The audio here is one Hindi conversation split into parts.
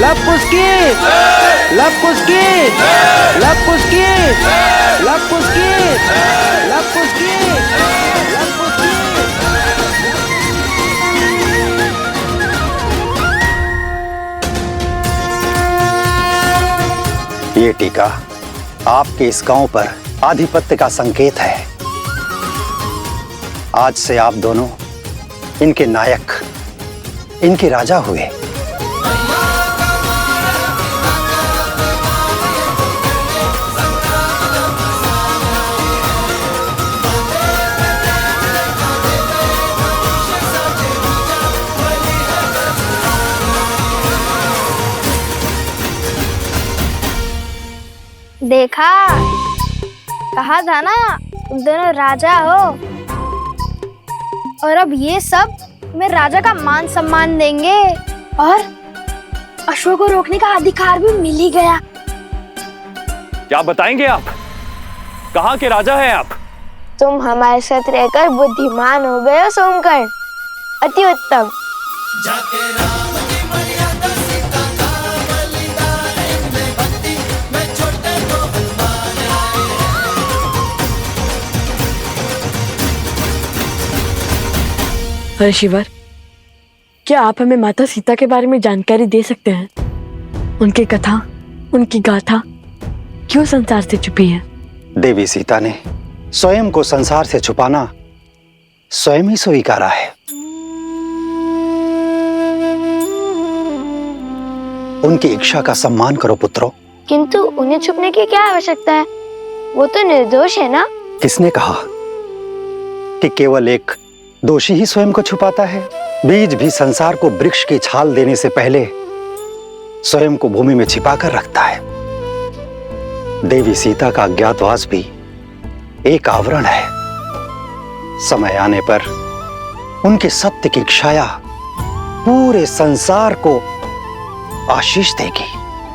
लपुस्की लपुस्की लपुस्की लपुस्की लपुस्की लपुस्की। ये टीका आपके इस गांव पर आधिपत्य का संकेत है। आज से आप दोनों इनके नायक, इनके राजा हुए। देखा, कहा था ना तुम दोनों राजा हो। और अब ये सब तुम्हें राजा का मान सम्मान देंगे और अश्व को रोकने का अधिकार भी मिल ही गया। क्या बताएंगे आप? कहाँ के राजा हैं आप? तुम हमारे साथ रहकर बुद्धिमान हो गए हो सोमकर्ण, अति उत्तम। ऋषिवर, क्या आप हमें माता सीता के बारे में जानकारी दे सकते हैं? उनकी कथा, उनकी गाथा क्यों संसार से छुपी है? देवी सीता ने स्वयं को संसार से छुपाना स्वयं ही स्वीकारा है। उनकी इच्छा का सम्मान करो पुत्रों। किंतु उन्हें छुपने की क्या आवश्यकता है? वो तो निर्दोष है ना? किसने कहा कि केवल एक दोषी ही स्वयं को छुपाता है? बीज भी संसार को वृक्ष की छाल देने से पहले स्वयं को भूमि में छिपा कर रखता है। देवी सीता का अज्ञातवास भी एक आवरण है। समय आने पर उनके सत्य की छाया पूरे संसार को आशीष देगी।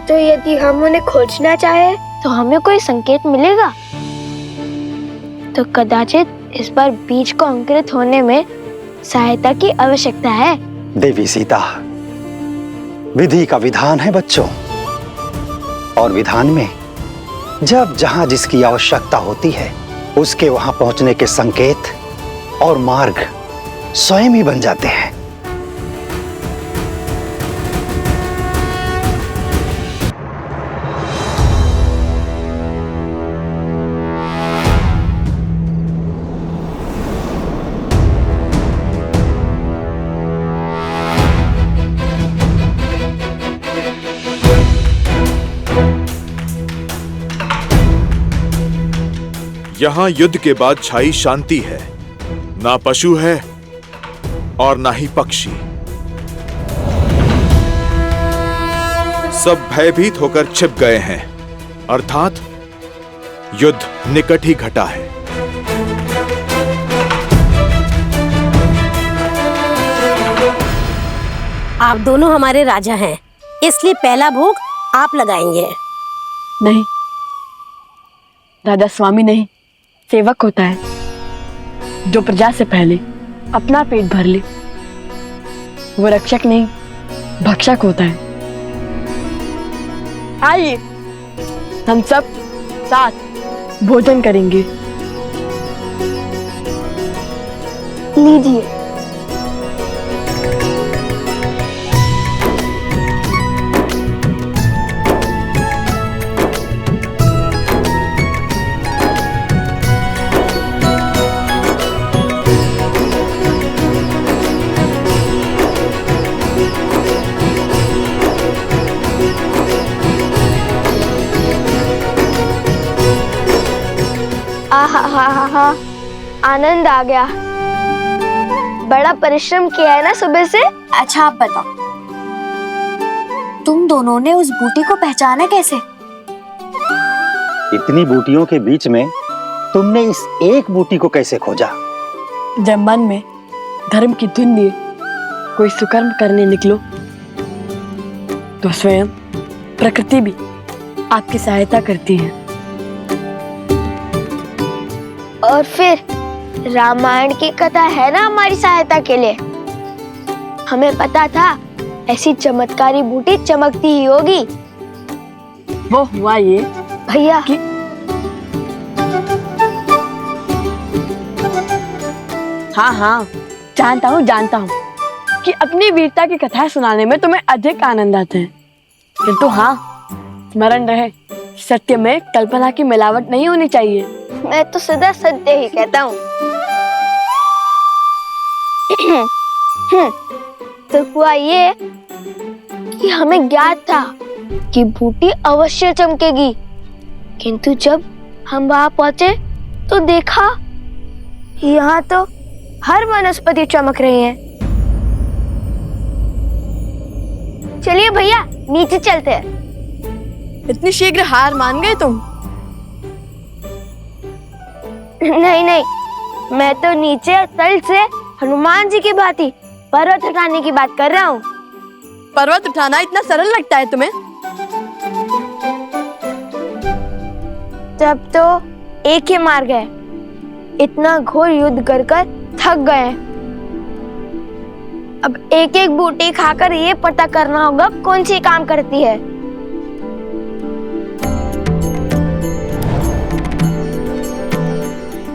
तो यदि हम उन्हें खोजना चाहे तो हमें कोई संकेत मिलेगा? तो कदाचित इस बार बीज को अंकुरित होने में सहायता की आवश्यकता है। देवी सीता, विधि का विधान है बच्चों, और विधान में जब जहां जिसकी आवश्यकता होती है उसके वहां पहुंचने के संकेत और मार्ग स्वयं ही बन जाते हैं। यहां युद्ध के बाद छाई शांति है। ना पशु है और ना ही पक्षी। सब भयभीत होकर छिप गए हैं, अर्थात युद्ध निकट ही घटा है। आप दोनों हमारे राजा हैं, इसलिए पहला भोग आप लगाएंगे। नहीं, राजा स्वामी नहीं, सेवक होता है जो प्रजा से पहले अपना पेट भर ले। वो रक्षक नहीं, भक्षक होता है। आइए हम सब साथ भोजन करेंगे। लीजिए। आहा, आनंद आ गया। बड़ा परिश्रम किया है ना सुबह से। अच्छा आप बताओ, तुम दोनों ने उस बूटी को पहचाना कैसे? इतनी बूटियों के बीच में तुमने इस एक बूटी को कैसे खोजा? जब मन में धर्म की धुन लिए कोई सुकर्म करने निकलो तो स्वयं प्रकृति भी आपकी सहायता करती है। और फिर रामायण की कथा है ना हमारी सहायता के लिए। हमें पता था ऐसी चमत्कारी बूटी चमकती ही होगी। वो हुआ ये भैया कि हाँ हाँ, जानता हूँ कि अपनी वीरता की कथाएं सुनाने में तुम्हें अधिक आनंद आते हैं, किंतु हाँ, स्मरण रहे, सत्य में कल्पना की मिलावट नहीं होनी चाहिए। मैं तो सदा सत्य ही कहता हूँ। तो हुआ ये कि हमें ज्ञात था कि बूटी अवश्य चमकेगी, किंतु जब हम वहां पहुंचे तो देखा यहाँ तो हर वनस्पति चमक रही है। चलिए भैया नीचे चलते हैं। इतनी शीघ्र हार मान गए तुम? नहीं, मैं तो नीचे तल से हनुमान जी की भांति पर्वत उठाने की बात कर रहा हूँ। पर्वत उठाना इतना सरल लगता है तुम्हें? तब तो एक ही मार्ग है, इतना घोर युद्ध कर थक गए। अब एक एक बूटी खाकर ये पता करना होगा कौन सी काम करती है।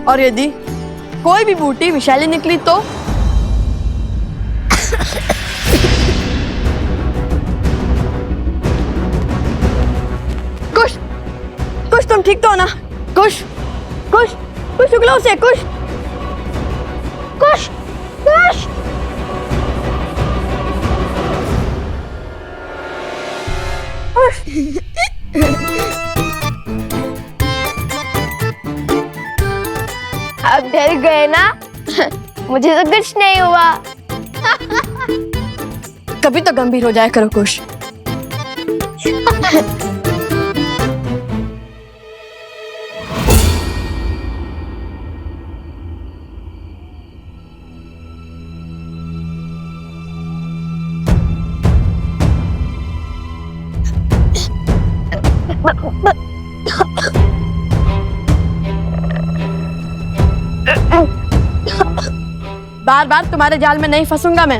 और यदि कोई भी बूटी विषैली निकली तो? कुछ तुम ठीक तो हो ना? कुछ उगलो से कुछ अब डर गए ना? मुझे तो कुछ नहीं हुआ। कभी तो गंभीर हो जाया करो कुछ। बार बार तुम्हारे जाल में नहीं फंसूंगा मैं।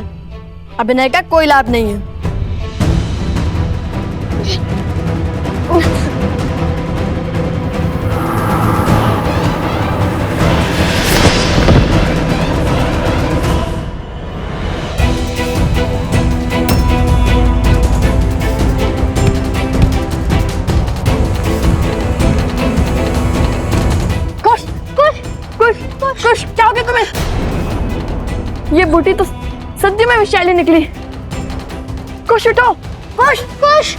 अभिनय का कोई लाभ नहीं है। कुछ क्या हो गया तुम्हें? ये बूटी तो सदी में विषैली निकली। कुछ उठो, कुछ।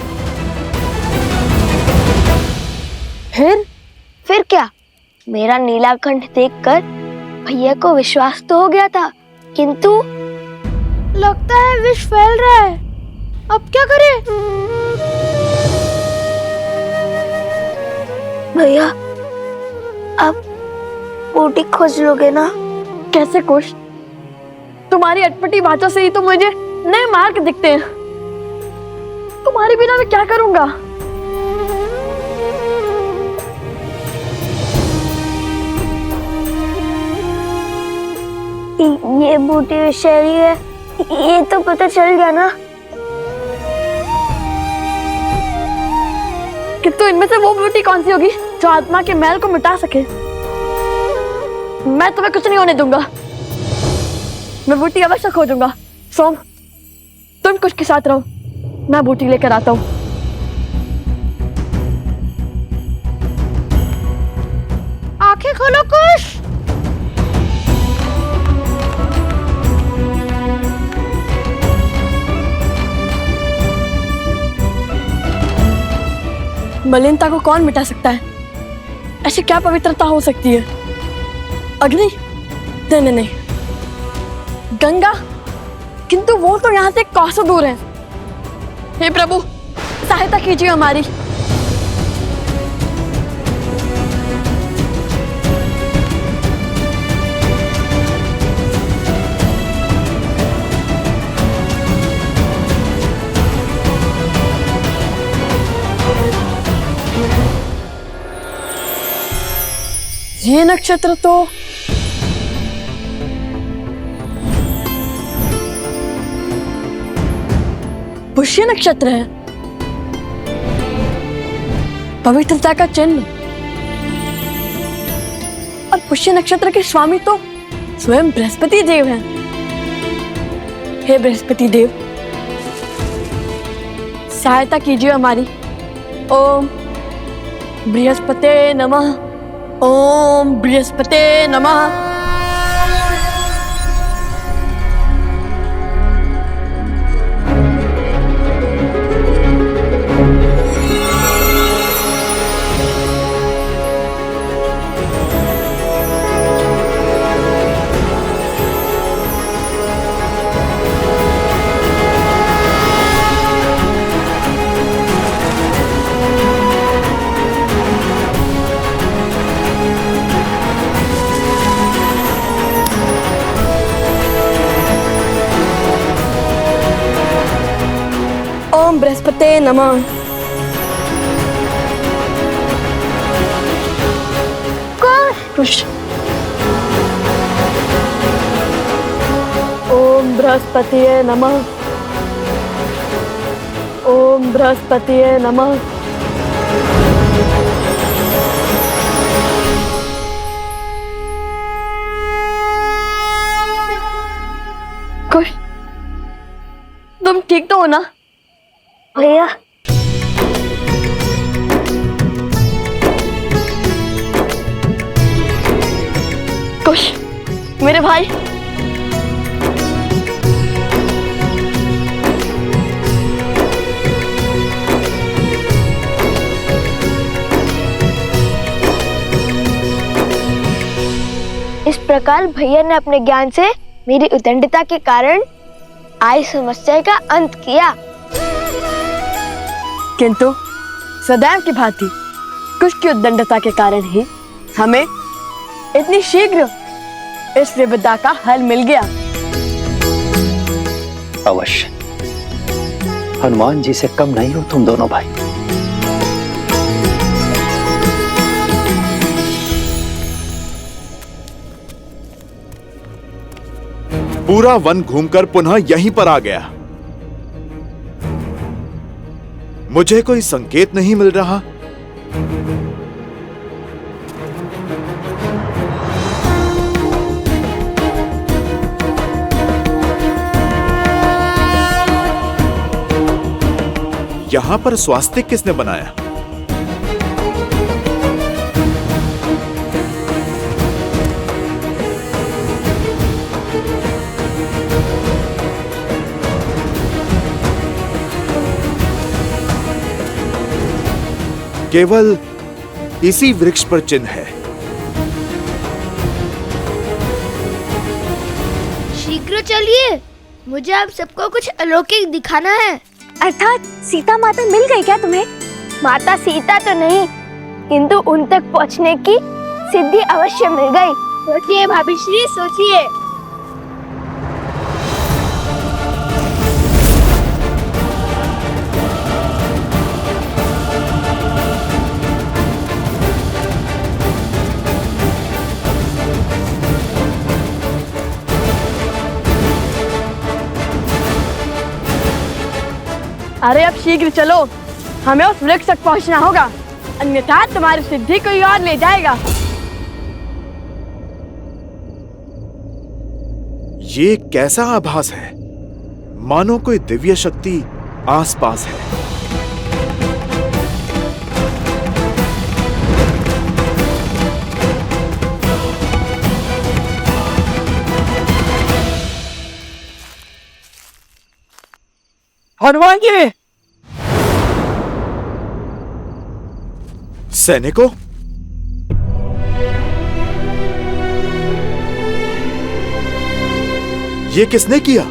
फिर क्या? मेरा नीलाकंठ देखकर भैया को विश्वास तो हो गया था, किंतु लगता है विष फैल रहा है। अब क्या करें? भैया अब बूटी खोज लोगे ना? कैसे कुछ? तुम्हारी अटपटी बातों से ही तो मुझे नए मार्ग दिखते हैं। तुम्हारे बिना मैं क्या करूंगा? ये बूटी विषैली है, ये तो पता चल गया ना। किंतु इनमें से वो बूटी कौन सी होगी जो आत्मा के मैल को मिटा सके? मैं तुम्हें कुछ नहीं होने दूंगा। मैं बूटी अवश्य खोजूंगा। सोम, तुम कुछ के साथ रहो, मैं बूटी लेकर आता हूँ। आंखें खोलो कुश। मलिनता को कौन मिटा सकता है? ऐसी क्या पवित्रता हो सकती है? अग्नि? नहीं। गंगा? किंतु वो तो यहाँ से कोसों दूर है। हे प्रभु, सहायता कीजिए हमारी। ये नक्षत्र तो पुष्य नक्षत्र है, पवित्रता का चिन्ह। और पुष्य नक्षत्र के स्वामी तो स्वयं बृहस्पति देव हैं। हे बृहस्पति देव, सहायता कीजिए हमारी। ओम बृहस्पते नमः। ओम बृहस्पते नमः। ओम बृहस्पते नमः। कुश। ओम बृहस्पतिये नमः। ओम बृहस्पतिये नमः। कुश, तुम ठीक तो हो ना? भैया कुश, मेरे भाई, इस प्रकार भैया ने अपने ज्ञान से मेरी उद्दंडता के कारण आई समस्या का अंत किया। किंतु सदैव की भांति कुश की उद्दंडता के कारण ही हमें इतनी शीघ्र इस विपदा का हल मिल गया। अवश्य, हनुमान जी से कम नहीं हो तुम दोनों भाई। पूरा वन घूमकर पुनः यहीं पर आ गया। मुझे कोई संकेत नहीं मिल रहा। यहां पर स्वास्तिक किसने बनाया? केवल इसी वृक्ष पर चिन्ह है। शीघ्र चलिए, मुझे आप सबको कुछ अलौकिक दिखाना है। अर्थात सीता माता मिल गई क्या तुम्हें? माता सीता तो नहीं, किंतु उन तक पहुंचने की सिद्धि अवश्य मिल गई। सोचिए भाभी श्री, सोचिए। अरे अब शीघ्र चलो, हमें उस वृक्ष तक पहुंचना होगा, अन्यथा तुम्हारी सिद्धि कोई और ले जाएगा। ये कैसा आभास है? मानो कोई दिव्य शक्ति आसपास है। हनुमान जी, सैनिकों, ये किसने किया?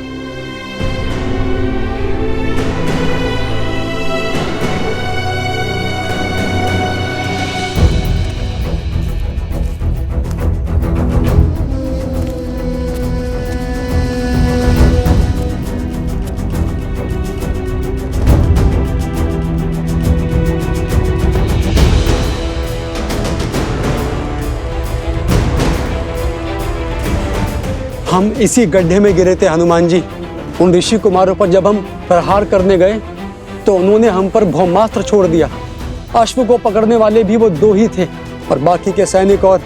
हम इसी गड्ढे में गिरे थे हनुमान जी। उन ऋषि कुमारों पर जब हम प्रहार करने गए तो उन्होंने हम पर ब्रह्मास्त्र छोड़ दिया। अश्व को पकड़ने वाले भी वो 2 ही थे और बाकी के सैनिक और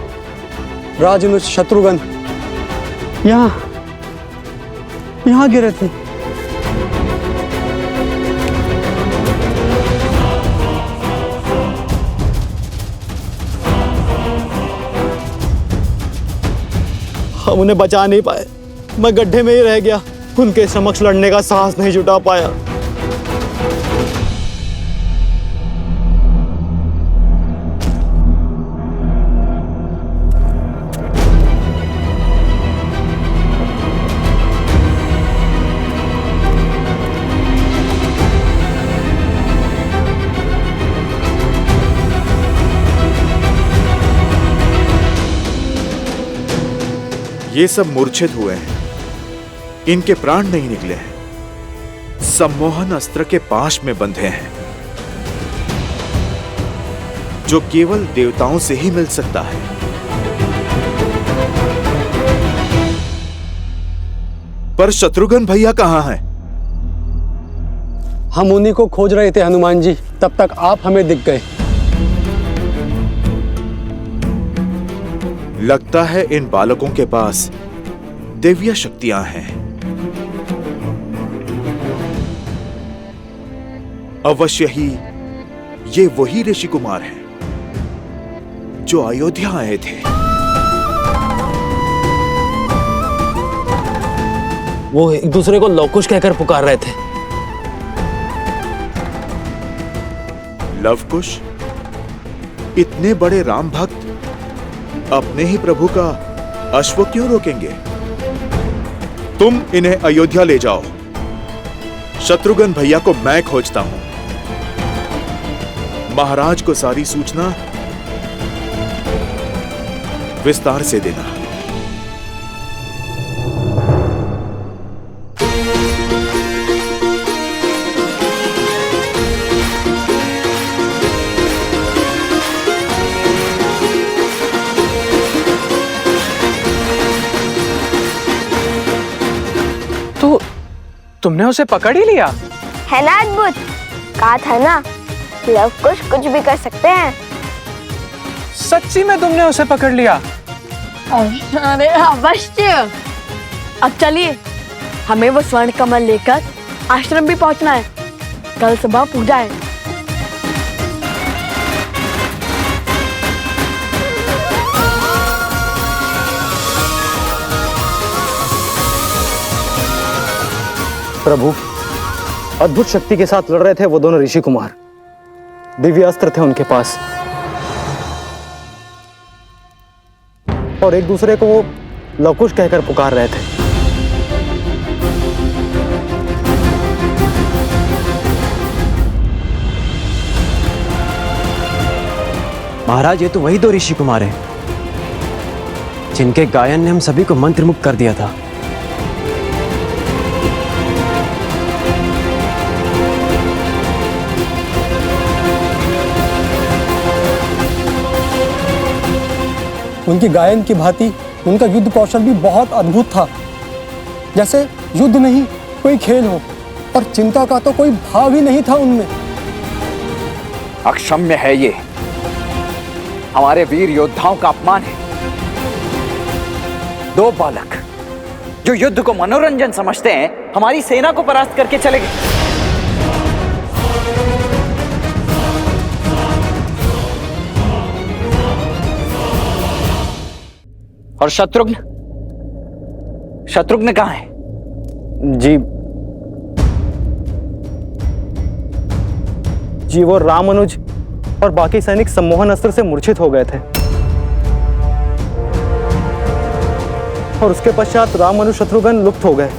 राजनुज शत्रुघ्न यहाँ गिरे थे। हम उन्हें बचा नहीं पाए, मैं गड्ढे में ही रह गया। उनके समक्ष लड़ने का साहस नहीं जुटा पाया। ये सब मूर्छित हुए हैं, इनके प्राण नहीं निकले हैं, सम्मोहन अस्त्र के पाश में बंधे हैं जो केवल देवताओं से ही मिल सकता है। पर शत्रुघ्न भैया कहां हैं? हम उन्हीं को खोज रहे थे हनुमान जी, तब तक आप हमें दिख गए। लगता है इन बालकों के पास दिव्य शक्तियां हैं। अवश्य ही ये वही ऋषि कुमार हैं जो अयोध्या आए थे। वो एक दूसरे को लवकुश कहकर पुकार रहे थे। लवकुश? इतने बड़े राम भक्त अपने ही प्रभु का अश्व क्यों रोकेंगे? तुम इन्हें अयोध्या ले जाओ। शत्रुघ्न भैया को मैं खोजता हूं। महाराज को सारी सूचना विस्तार से देना। तो तुमने उसे पकड़ ही लिया? है ना अद्भुत? कहा था ना, लवकुश कुछ भी कर सकते हैं। सच्ची में तुमने उसे पकड़ लिया? अरे अवश्य। अब चलिए, हमें वो स्वर्ण कमल लेकर आश्रम भी पहुंचना है। कल सुबह पूजा है। प्रभु, अद्भुत शक्ति के साथ लड़ रहे थे वो दोनों ऋषि कुमार। दिव्य अस्त्र थे उनके पास और एक दूसरे को वो लवकुश कहकर पुकार रहे थे। महाराज, ये तो वही 2 ऋषि कुमार हैं जिनके गायन ने हम सभी को मंत्रमुग्ध कर दिया था। उनकी गायन की भांति उनका युद्ध कौशल भी बहुत अद्भुत था। जैसे युद्ध नहीं कोई खेल हो और चिंता का तो कोई भाव ही नहीं था उनमें। अक्षम्य है ये, हमारे वीर योद्धाओं का अपमान है। 2 बालक जो युद्ध को मनोरंजन समझते हैं, हमारी सेना को परास्त करके चले गए। और शत्रुघ्न कहाँ है? जी वो रामानुज और बाकी सैनिक सम्मोहन अस्त्र से मूर्छित हो गए थे और उसके पश्चात रामानुज शत्रुघ्न लुप्त हो गए।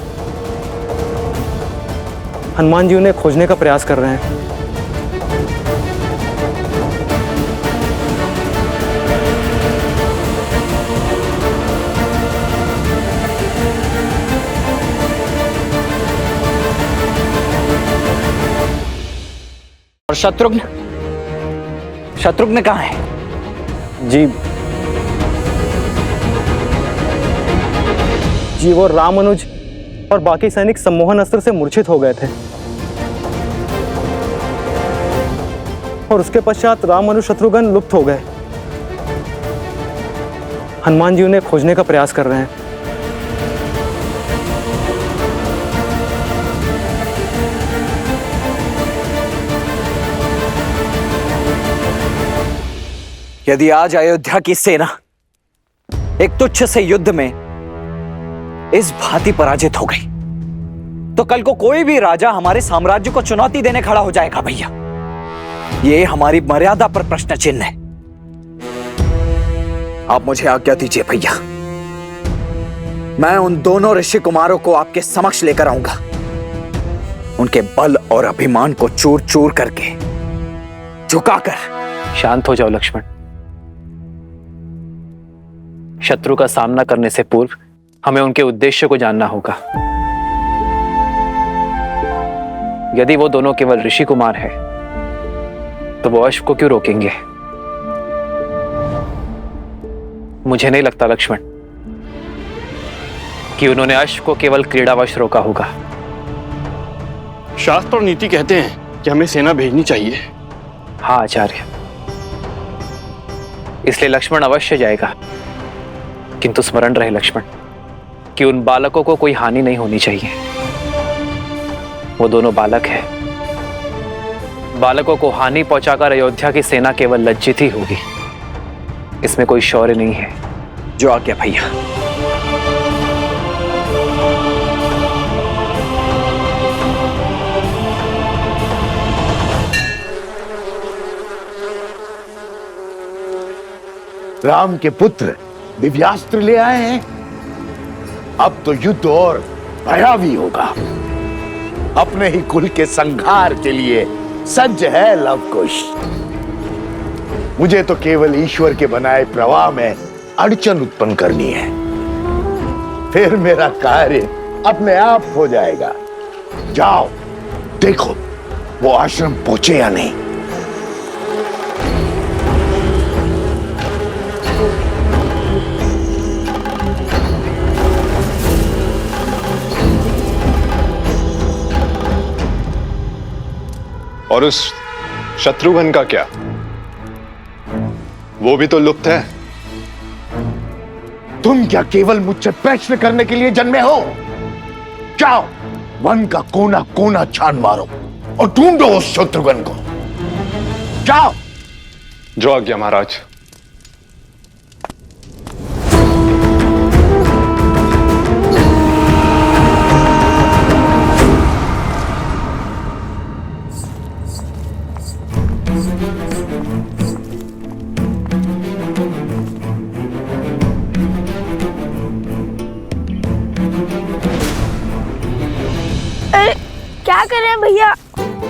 हनुमान जी उन्हें खोजने का प्रयास कर रहे हैं। और शत्रुघ्न कहाँ है? जी वो रामानुज और बाकी सैनिक सम्मोहन अस्त्र से मूर्छित हो गए थे और उसके पश्चात राम और शत्रुघ्न लुप्त हो गए। हनुमान जी उन्हें खोजने का प्रयास कर रहे हैं। यदि आज अयोध्या की सेना एक तुच्छ से युद्ध में इस भांति पराजित हो गई, तो कल को कोई भी राजा हमारे साम्राज्य को चुनौती देने खड़ा हो जाएगा भैया। ये हमारी मर्यादा पर प्रश्न चिन्ह है। आप मुझे आज्ञा दीजिए भैया, मैं उन दोनों ऋषि कुमारों को आपके समक्ष लेकर आऊंगा। उनके बल और अभिमान को चूर चूर करके झुकाकर। शांत हो जाओ लक्ष्मण। शत्रु का सामना करने से पूर्व हमें उनके उद्देश्य को जानना होगा। यदि वो दोनों केवल ऋषि कुमार हैं, तो वो अश्व को क्यों रोकेंगे? मुझे नहीं लगता लक्ष्मण कि उन्होंने अश्व को केवल क्रीड़ावश रोका होगा। शास्त्र और नीति कहते हैं कि हमें सेना भेजनी चाहिए। हाँ आचार्य, इसलिए लक्ष्मण अवश्य जाएगा, किंतु स्मरण रहे लक्ष्मण कि उन बालकों को कोई हानि नहीं होनी चाहिए। वो दोनों बालक हैं। बालकों को हानि पहुंचाकर अयोध्या की सेना केवल लज्जित ही होगी। इसमें कोई शौर्य नहीं है। जो आज्ञा भैया। राम के पुत्र दिव्यास्त्र ले आए हैं। अब तो युद्ध और भयावी होगा। अपने ही कुल के संहार के लिए सज्ज है लवकुश। मुझे तो केवल ईश्वर के बनाए प्रवाह में अड़चन उत्पन्न करनी है, फिर मेरा कार्य अपने आप हो जाएगा। जाओ देखो वो आश्रम पहुंचे या नहीं। और उस शत्रुघ्न का क्या? वो भी तो लुप्त है। तुम क्या केवल मुझसे प्रश्न करने के लिए जन्मे हो? जाओ वन का कोना कोना छान मारो और ढूंढो उस शत्रुघ्न को। जाओ। जो आज्ञा महाराज। क्या कर रहे हैं भैया?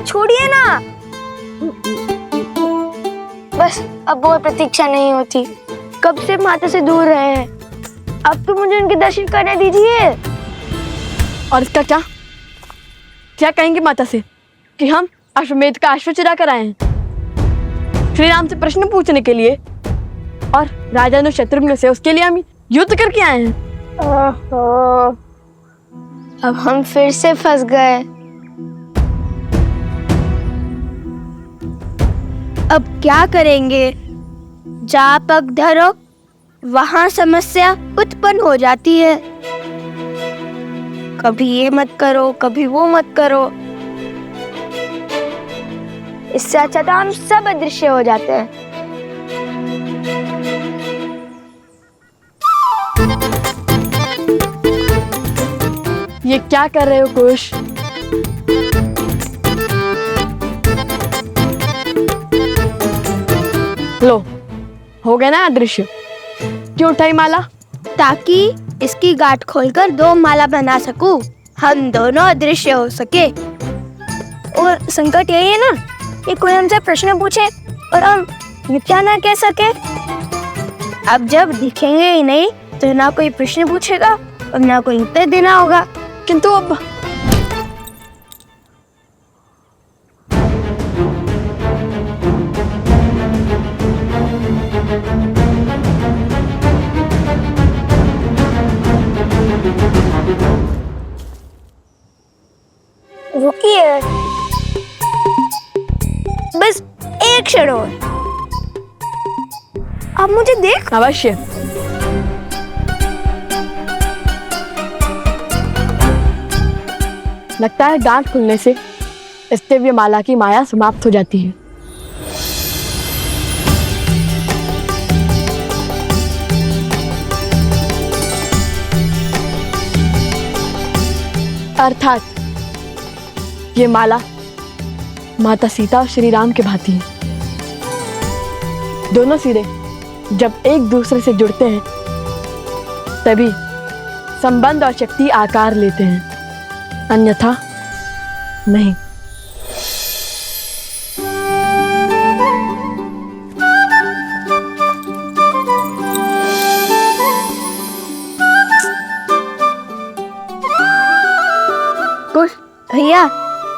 छोड़िए ना। बस अब वो प्रतीक्षा नहीं होती। कब से माता से दूर रहे हैं, अब तो मुझे उनके दर्शन करने दीजिए। और इसका क्या क्या कहेंगे माता से कि हम अश्वमेध का अश्व चुरा कर आए हैं श्री राम से प्रश्न पूछने के लिए, और राजा ने शत्रुघ्न से उसके लिए हम युद्ध करके आए हैं। ओहो, अब हम फिर से फंस गए। अब क्या करेंगे? जहाँ पग धरो वहाँ समस्या उत्पन्न हो जाती है। कभी ये मत करो, कभी वो मत करो। इससे अच्छा तो हम सब अदृश्य हो जाते हैं। ये क्या कर रहे हो कुश? लो, हो गया ना अदृश्य। क्यों उठाई माला? ताकि इसकी गांठ खोलकर 2 माला बना सकूं, हम दोनों अदृश्य हो सके। और संकट यही है ना कि कोई हमसे प्रश्न पूछे और हम मिथ्या ना कह सके। अब जब दिखेंगे ही नहीं तो ना कोई प्रश्न पूछेगा और ना कोई उत्तर देना होगा। किंतु अब रुकिए, बस एक क्षणों में। अब मुझे देख। अवश्य। लगता है गांठ खुलने से स्तेव्य माला की माया समाप्त हो जाती है। अर्थात ये माला माता सीता और श्री राम के भांति है। दोनों सिरे जब एक दूसरे से जुड़ते हैं तभी संबंध और शक्ति आकार लेते हैं, अन्यथा नहीं। कुछ भैया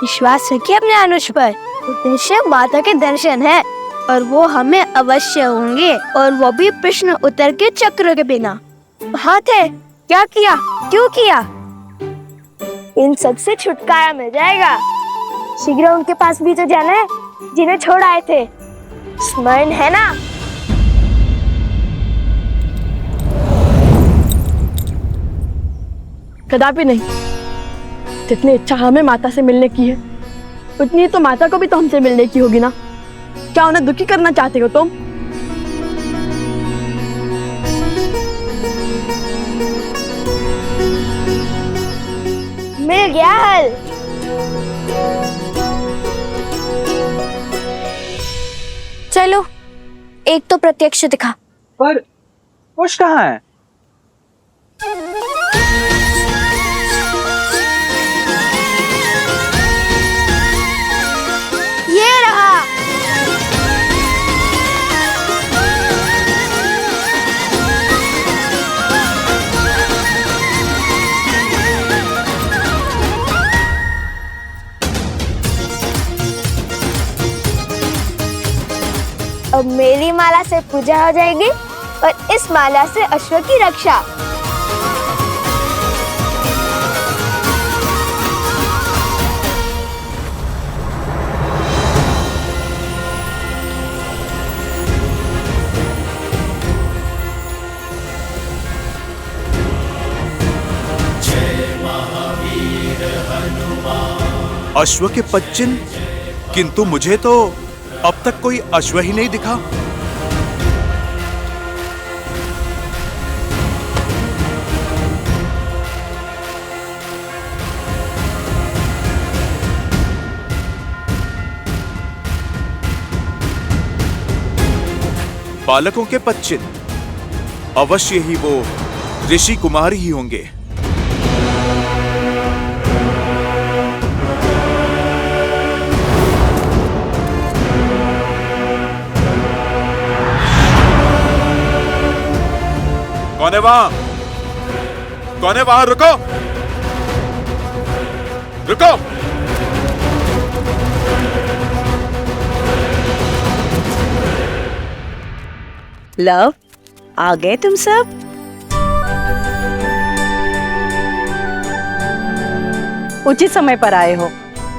विश्वास रखिए अपने अनुज पर। उद्देश्य माता के दर्शन है और वो हमें अवश्य होंगे, और वो भी प्रश्न उत्तर के चक्र के बिना। बात है क्या किया, क्यों किया, इन सब से छुटकारा मिल जाएगा। शीघ्र उनके पास भी तो जाना है जिन्हें छोड़ आए थे, स्मरण है ना? कदापि नहीं। जितनी इच्छा हमें माता से मिलने की है उतनी तो माता को भी तो हमसे मिलने की होगी ना। क्या उन्हें दुखी करना चाहते हो तुम? मिल गया हल। चलो एक तो प्रत्यक्ष दिखा। पर कुश कहाँ है? ये रहा। अब मेरी माला से पूजा हो जाएगी और इस माला से अश्व की रक्षा। अश्व के पदचिन्ह, किंतु मुझे तो अब तक कोई अश्व ही नहीं दिखा। बालकों के पदचिन्ह, अवश्य ही वो ऋषि कुमार ही होंगे। कौन है वहां? कौन है वहां? रुको, रुको। लव, आ गए तुम सब? उचित समय पर आए हो।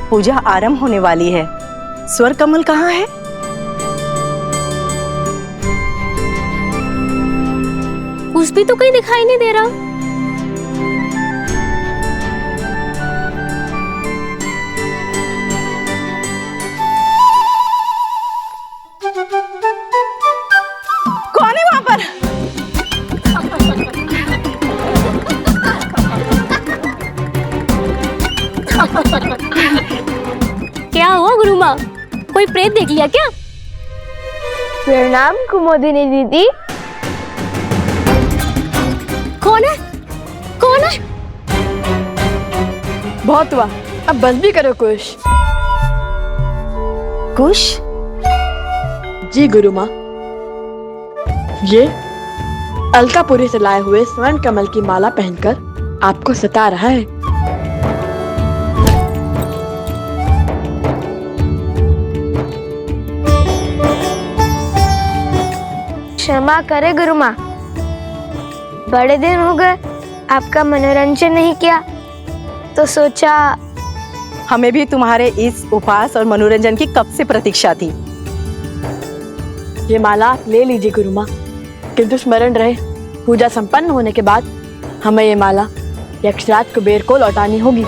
पूजा आरंभ होने वाली है। स्वर कमल कहाँ है? कुछ भी तो कहीं दिखाई नहीं दे रहा। कौन है वहां पर? क्या हुआ गुरु माँ, कोई प्रेत देख लिया क्या? प्रणाम कुमोदिनी दीदी। कौन है? कौन है? बहुत हुआ, अब बस भी करो कुश। कुश? जी गुरु माँ, ये अलकापुरी से लाए हुए स्वर्ण कमल की माला पहनकर आपको सता रहा है। क्षमा करे गुरु माँ, बड़े दिन हो गए आपका मनोरंजन नहीं किया, तो सोचा। हमें भी तुम्हारे इस उपहास और मनोरंजन की कब से प्रतीक्षा थी। ये माला आप ले लीजिए गुरु माँ, किंतु स्मरण रहे पूजा संपन्न होने के बाद हमें ये माला यक्षराज कुबेर को लौटानी होगी।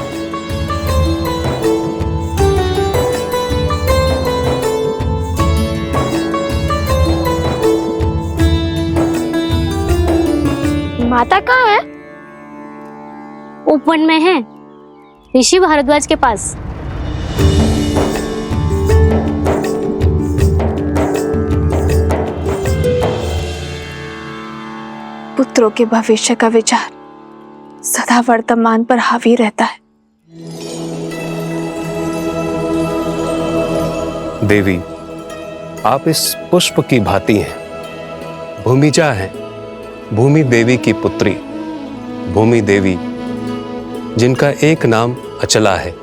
माता कहाँ है? उपवन में है, ऋषि भारद्वाज के पास। पुत्रों के भविष्य का विचार सदा वर्तमान पर हावी रहता है। देवी, आप इस पुष्प की भांति हैं। भूमिजा है, भूमि देवी की पुत्री, भूमि देवी जिनका एक नाम अचला है,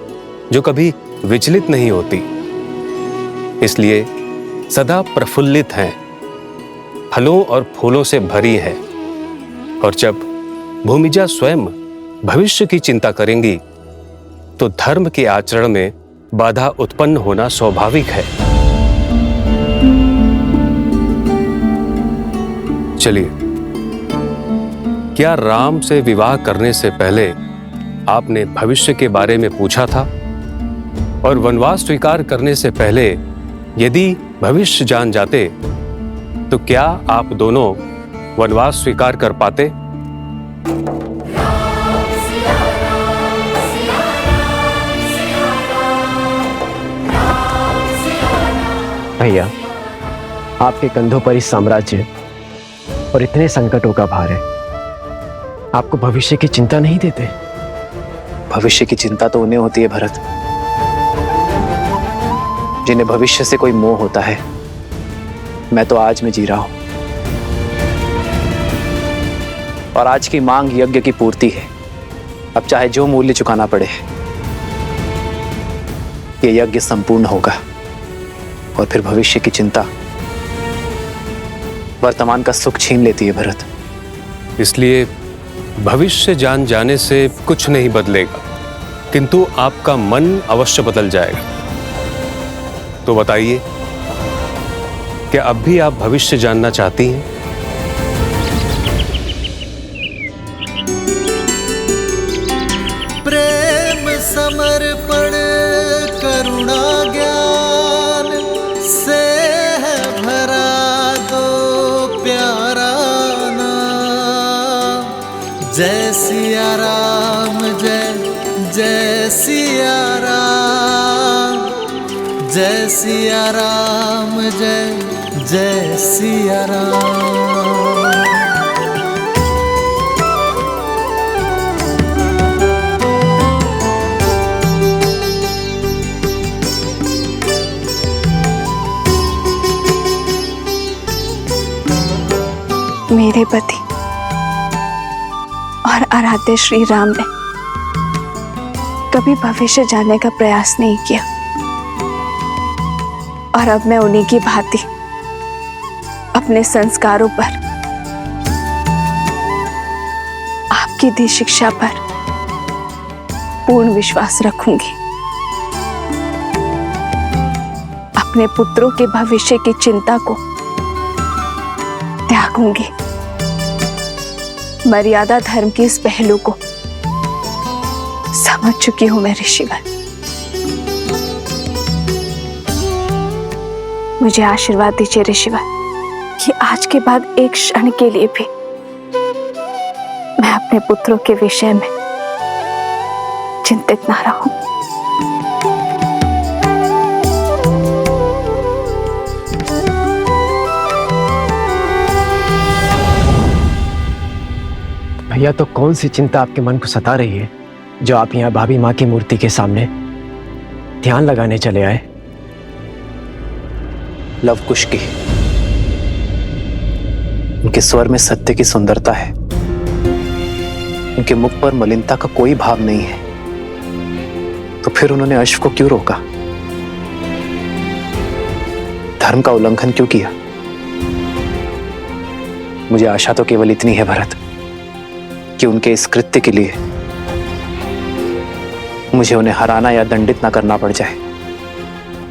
जो कभी विचलित नहीं होती, इसलिए सदा प्रफुल्लित हैं, फलों और फूलों से भरी है। और जब भूमिजा स्वयं भविष्य की चिंता करेंगी तो धर्म के आचरण में बाधा उत्पन्न होना स्वाभाविक है। चलिए, क्या राम से विवाह करने से पहले आपने भविष्य के बारे में पूछा था? और वनवास स्वीकार करने से पहले यदि भविष्य जान जाते तो क्या आप दोनों वनवास स्वीकार कर पाते? भैया, आपके कंधों पर इस साम्राज्य और इतने संकटों का भार है, आपको भविष्य की चिंता नहीं देते? भविष्य की चिंता तो उन्हें होती है भरत, जिन्हें भविष्य से कोई मोह होता है। मैं तो आज में जी रहा हूं, और आज की मांग यज्ञ की पूर्ति है। अब चाहे जो मूल्य चुकाना पड़े, ये यज्ञ संपूर्ण होगा, और फिर भविष्य की चिंता वर्तमान का सुख छीन लेती है भरत। इसलिए भविष्य जान जाने से कुछ नहीं बदलेगा, किंतु आपका मन अवश्य बदल जाएगा। तो बताइए, क्या अब भी आप भविष्य जानना चाहती हैं? प्रेम समर्पण करुणा ज्ञान से है भरा दो प्यारा नाम। जय सिया राम, जय जय सिया राम, जय सिया राम, जय जय सिया राम। मेरे पति और आराध्य श्री राम ने कभी भविष्य जानने का प्रयास नहीं किया, और अब मैं उन्हीं की भांति अपने संस्कारों पर, आपकी दी शिक्षा पर पूर्ण विश्वास रखूंगी। अपने पुत्रों के भविष्य की चिंता को त्यागूंगी। मर्यादा धर्म की इस पहलू को समझ चुकी हूं मैं ऋषिवर। मुझे आशीर्वाद दीजिए ऋषिवर कि आज के बाद एक क्षण के लिए भी मैं अपने पुत्रों के विषय में चिंतित ना रहूं। भैया, तो कौन सी चिंता आपके मन को सता रही है जो आप यहाँ भाभी माँ की मूर्ति के सामने ध्यान लगाने चले आए? लव कुश की, उनके स्वर में सत्य की सुंदरता है, उनके मुख पर मलिनता का कोई भाव नहीं है, तो फिर उन्होंने अश्व को क्यों रोका? धर्म का उल्लंघन क्यों किया? मुझे आशा तो केवल इतनी है भरत कि उनके इस कृत्य के लिए मुझे उन्हें हराना या दंडित ना करना पड़ जाए।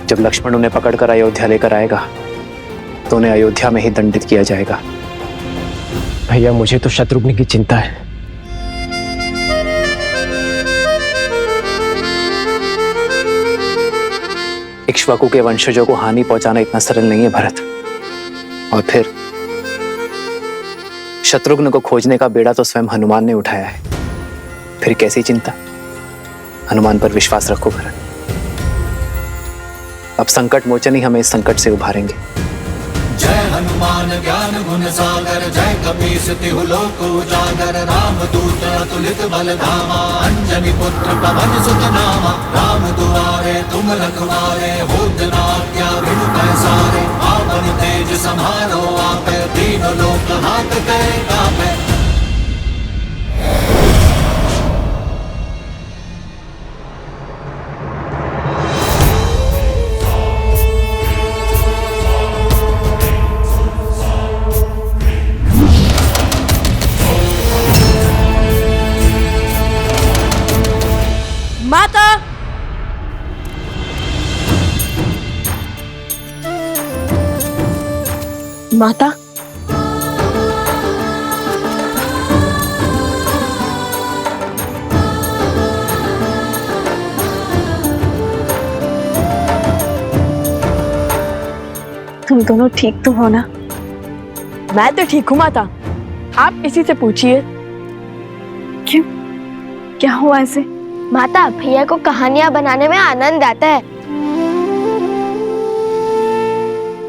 जब लक्ष्मण उन्हें पकड़कर अयोध्या लेकर आएगा तो उन्हें अयोध्या में ही दंडित किया जाएगा। भैया मुझे तो शत्रुघ्न की चिंता है। इक्ष्वाकु के वंशजों को हानि पहुंचाना इतना सरल नहीं है भरत। और फिर शत्रुघ्न को खोजने का बेड़ा तो स्वयं हनुमान ने उठाया है, फिर कैसी चिंता। हनुमान पर विश्वास रखो भरत। अब संकट मोचन ही हमें इस संकट से उभारेंगे। जय हनुमान ज्ञान गुण सागर, जय कपीस तिहु लोक उजागर। राम दूत अतुलित बल धामा, अंजनी पुत्र पवन सुत नामा। राम दुआरे तुम रखवारे, होत न आज्ञा बिनु पैसारे। आपन तेज समारो आपे, तीनों लोक हाथ कै कापे। माता, माता, तुम दोनों ठीक तो हो ना? मैं तो ठीक हूँ माता, आप इसी से पूछिए। क्यों, क्या हुआ ऐसे? माता, भैया को कहानियां बनाने में आनंद आता है।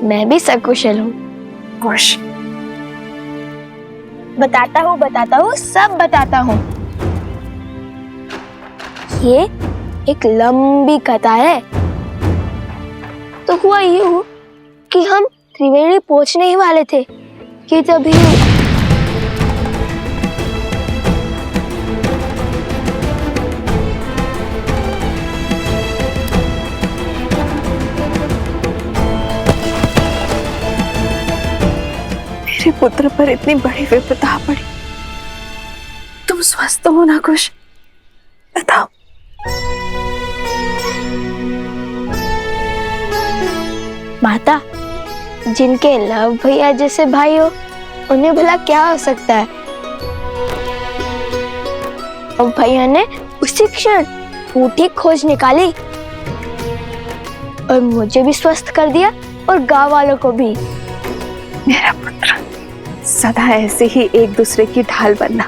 मैं भी सकुशल हूँ। खुश। बताता हूँ, सब बताता हूँ। ये एक लंबी कथा है। तो हुआ यूं कि हम त्रिवेणी पहुंचने ही वाले थे कि तभी मेरे पुत्र पर इतनी बड़ी विपदा पड़ी। तुम स्वस्थ हो ना कुश? बताओ। माता, जिनके लव भैया जैसे भाई हो, उन्हें भला क्या हो सकता है। और भैया ने उसी क्षण फूटी खोज निकाली और मुझे भी स्वस्थ कर दिया और गांव वालों को भी। मेरा पुत्र, सदा ऐसे ही एक दूसरे की ढाल बनना,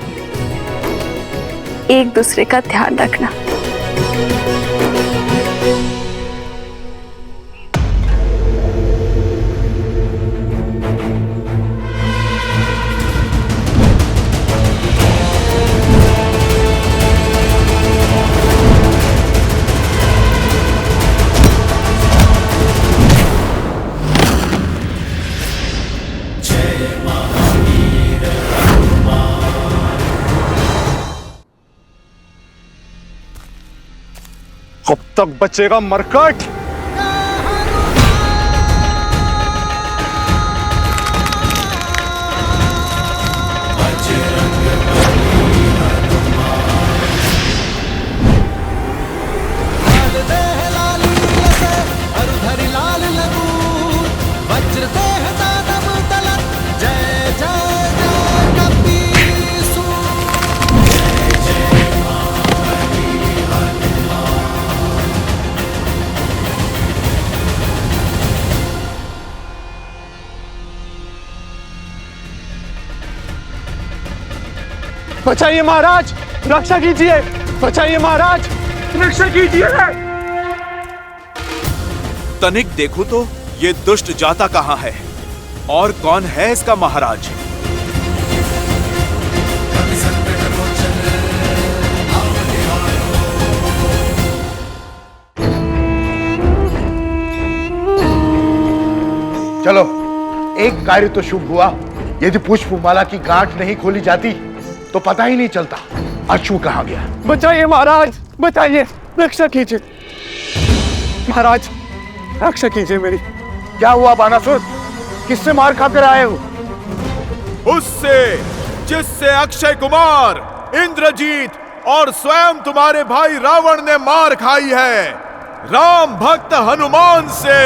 एक दूसरे का ध्यान रखना। कब तक बचेगा मरकट? बचाइए महाराज, रक्षा कीजिए। बचाइए महाराज, रक्षा कीजिए। तनिक देखो तो ये दुष्ट जाता कहाँ है और कौन है इसका महाराज? चलो, एक कार्य तो शुभ हुआ। यदि पुष्पमाला की गांठ नहीं खोली जाती तो पता ही नहीं चलता अश्व कहाँ गया। बचाइए महाराज, बचाइए, रक्षा कीजिए। महाराज, रक्षा कीजिए मेरी। क्या हुआ बानासुर? किससे मार खाकर आए हो? उससे जिससे अक्षय कुमार, इंद्रजीत और स्वयं तुम्हारे भाई रावण ने मार खाई है, राम भक्त हनुमान से।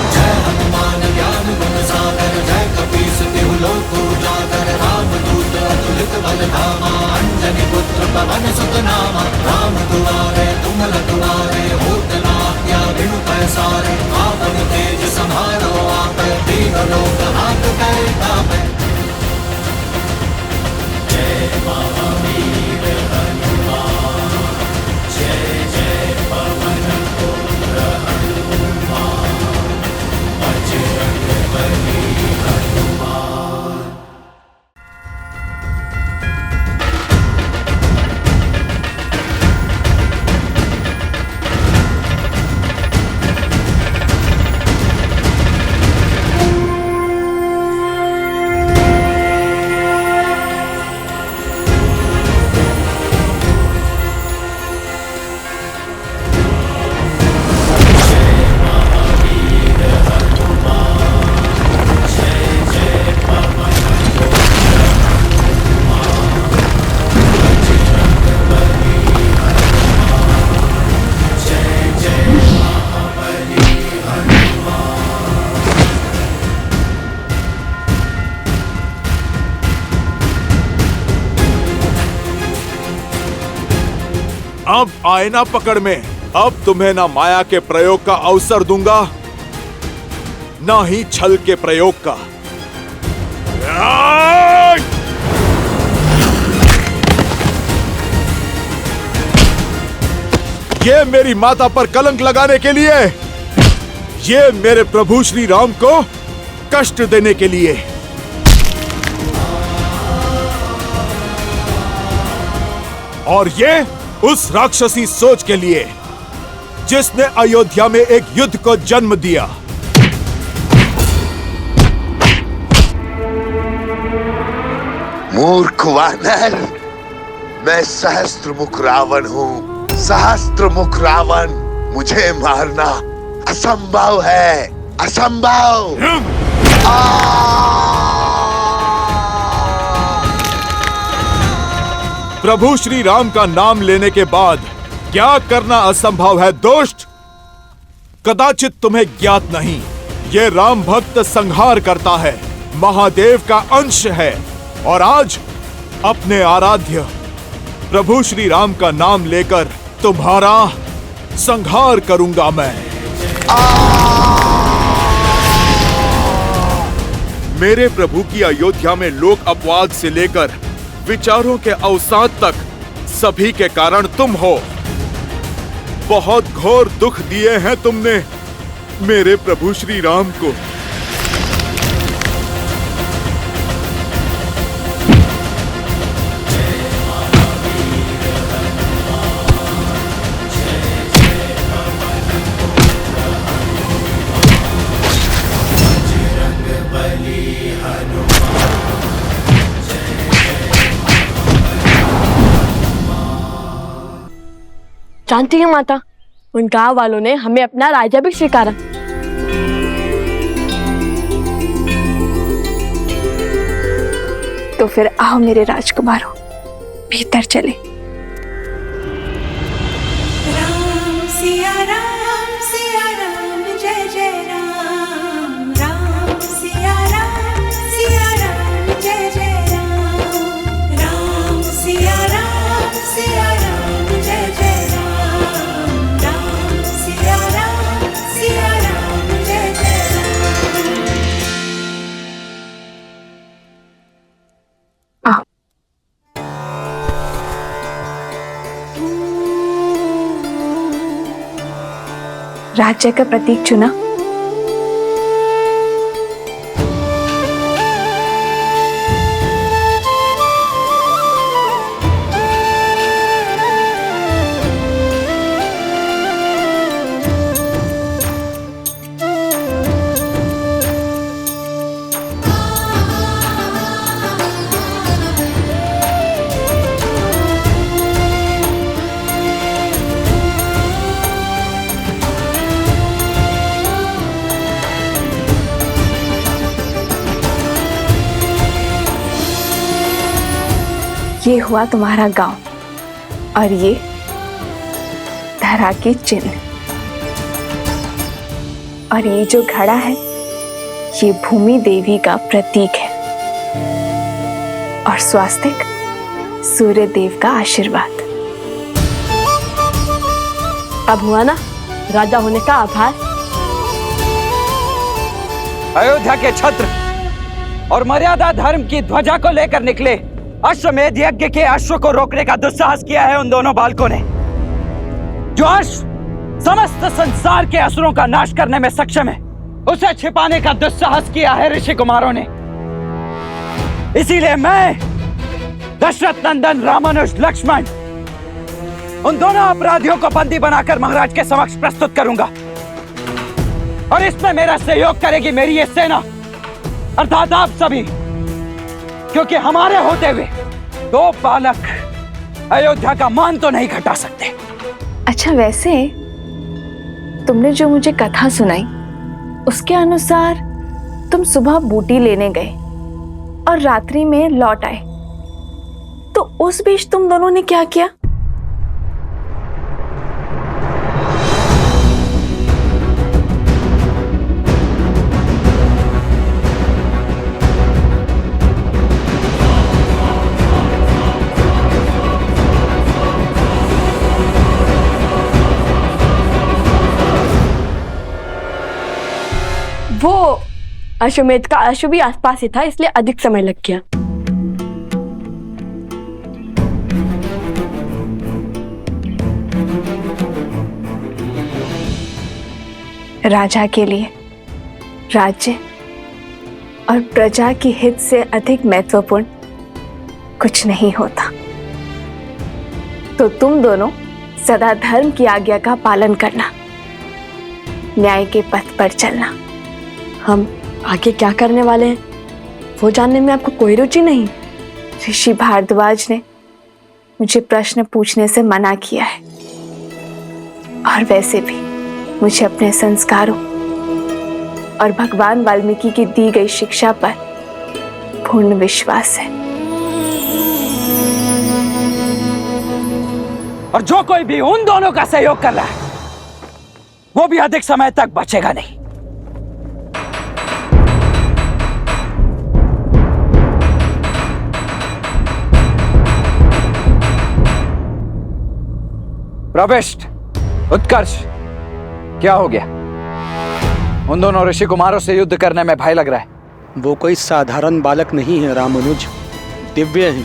जय हनुमान ज्ञान गुण तेज संहारो आप, तीनों लोक हाथ पैर कांपे। जय महावीर हनुमान, जय जय पवन पुत्र हनुमान, बजरंग बली हनुमान। अब आईना पकड़ में, अब तुम्हें ना माया के प्रयोग का अवसर दूंगा, ना ही छल के प्रयोग का। ये मेरी माता पर कलंक लगाने के लिए, ये मेरे प्रभु श्री राम को कष्ट देने के लिए। और ये उस राक्षसी सोच के लिए जिसने अयोध्या में एक युद्ध को जन्म दिया। मूर्ख वानर, मैं सहस्त्रमुख रावण हूँ। सहस्त्रमुख रावण, मुझे मारना असंभव है, असंभव। प्रभु श्री राम का नाम लेने के बाद क्या करना असंभव है दुष्ट? कदाचित तुम्हें ज्ञात नहीं, ये राम भक्त संहार करता है, महादेव का अंश है। और आज अपने आराध्य प्रभु श्री राम का नाम लेकर तुम्हारा संहार करूंगा मैं। मेरे प्रभु की अयोध्या में लोक अपवाद से लेकर विचारों के अवसाद तक सभी के कारण तुम हो। बहुत घोर दुख दिए हैं तुमने मेरे प्रभु श्री राम को। जानती है माता, उन गांव वालों ने हमें अपना राजा भी स्वीकारा। तो फिर आओ मेरे राजकुमारों, भीतर चले। राम सिया राम जय जय राम। राम सिया राम जय जय राम। राम सिया राम जय जय राम। राम सिया राम जय जय राम। आओ। राज्य का प्रतीक चुना। ये हुआ तुम्हारा गांव और ये धरा के चिन्ह, और ये जो घड़ा है ये भूमि देवी का प्रतीक है, और स्वास्तिक सूर्य देव का आशीर्वाद। अब हुआ ना राजा होने का आभार। अयोध्या के छत्र और मर्यादा धर्म की ध्वजा को लेकर निकले अश्वमेध यज्ञ के अश्व को रोकने का दुस्साहस किया है उन दोनों बालकों ने। जो अश्व समस्त संसार के असुरों का नाश करने में सक्षम है, उसे छिपाने का दुस्साहस किया है ऋषि कुमारों ने। इसीलिए मैं दशरथ नंदन रामानुज लक्ष्मण उन दोनों अपराधियों को बंदी बनाकर महाराज के समक्ष प्रस्तुत करूंगा और इसमें मेरा सहयोग करेगी मेरी ये सेना अर्थात आप सभी, क्योंकि हमारे होते हुए दो बालक अयोध्या का मान तो नहीं घटा सकते। अच्छा, वैसे तुमने जो मुझे कथा सुनाई उसके अनुसार तुम सुबह बूटी लेने गए और रात्रि में लौट आए, तो उस बीच तुम दोनों ने क्या किया? वो अश्वमेध का अश्व भी आसपास ही था, इसलिए अधिक समय लग गया। राजा के लिए राज्य और प्रजा की हित से अधिक महत्वपूर्ण कुछ नहीं होता। तो तुम दोनों सदा धर्म की आज्ञा का पालन करना, न्याय के पथ पर चलना। हम आगे क्या करने वाले हैं वो जानने में आपको कोई रुचि नहीं? ऋषि भारद्वाज ने मुझे प्रश्न पूछने से मना किया है और वैसे भी मुझे अपने संस्कारों और भगवान वाल्मीकि की दी गई शिक्षा पर पूर्ण विश्वास है। और जो कोई भी उन दोनों का सहयोग कर रहा है वो भी अधिक समय तक बचेगा नहीं। प्रविष्ट, उत्कर्ष, क्या हो गया? उन दोनों ऋषि कुमारों से युद्ध करने में भय लग रहा है। वो कोई साधारण बालक नहीं है रामानुज, दिव्य है।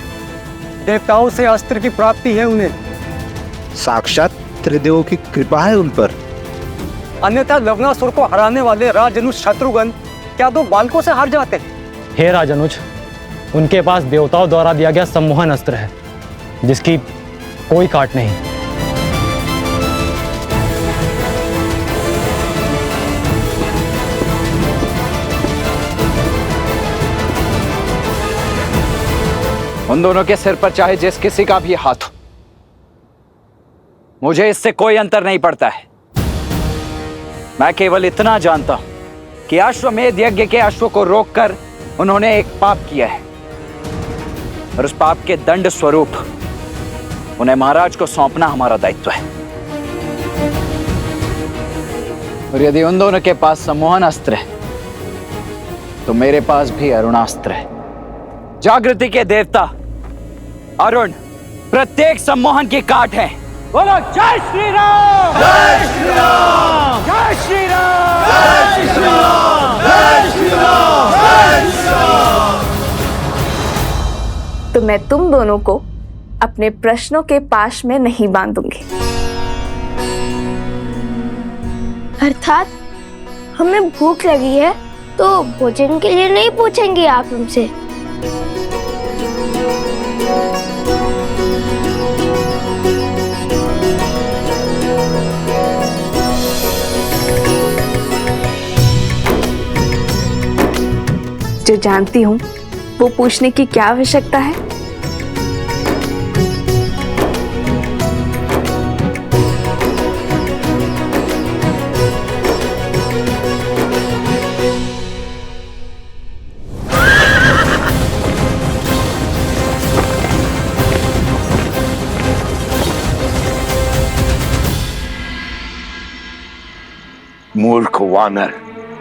देवताओं से अस्त्र की प्राप्ति है उन्हें। साक्षात त्रिदेवों की कृपा है उन पर। अन्यथा लवणासुर को हराने वाले राजनुज शत्रुघ्न क्या दो बालकों से हार जाते? हे राजनुज, उनके पास देवताओं द्वारा दिया गया सम्मोहन अस्त्र है जिसकी कोई काट नहीं। उन दोनों के सिर पर चाहे जिस किसी का भी हाथ हो, मुझे इससे कोई अंतर नहीं पड़ता है। मैं केवल इतना जानता हूं कि अश्वमेध यज्ञ के अश्व को रोककर उन्होंने एक पाप किया है और उस पाप के दंड स्वरूप उन्हें महाराज को सौंपना हमारा दायित्व है। और यदि उन दोनों के पास सम्मोहन अस्त्र है तो मेरे पास भी अरुणास्त्र है। जागृति के देवता अरुण प्रत्येक सम्मोहन की काट है। बोलो जय श्री राम, जय श्री राम, जय श्री राम, जय श्री राम, जय श्री राम, जय श्री राम। तो मैं तुम दोनों को अपने प्रश्नों के पाश में नहीं बांधूंगी। अर्थात हमें भूख लगी है तो भोजन के लिए नहीं पूछेंगे आप हमसे? जो जानती हूँ वो पूछने की क्या आवश्यकता है? मूर्ख वानर,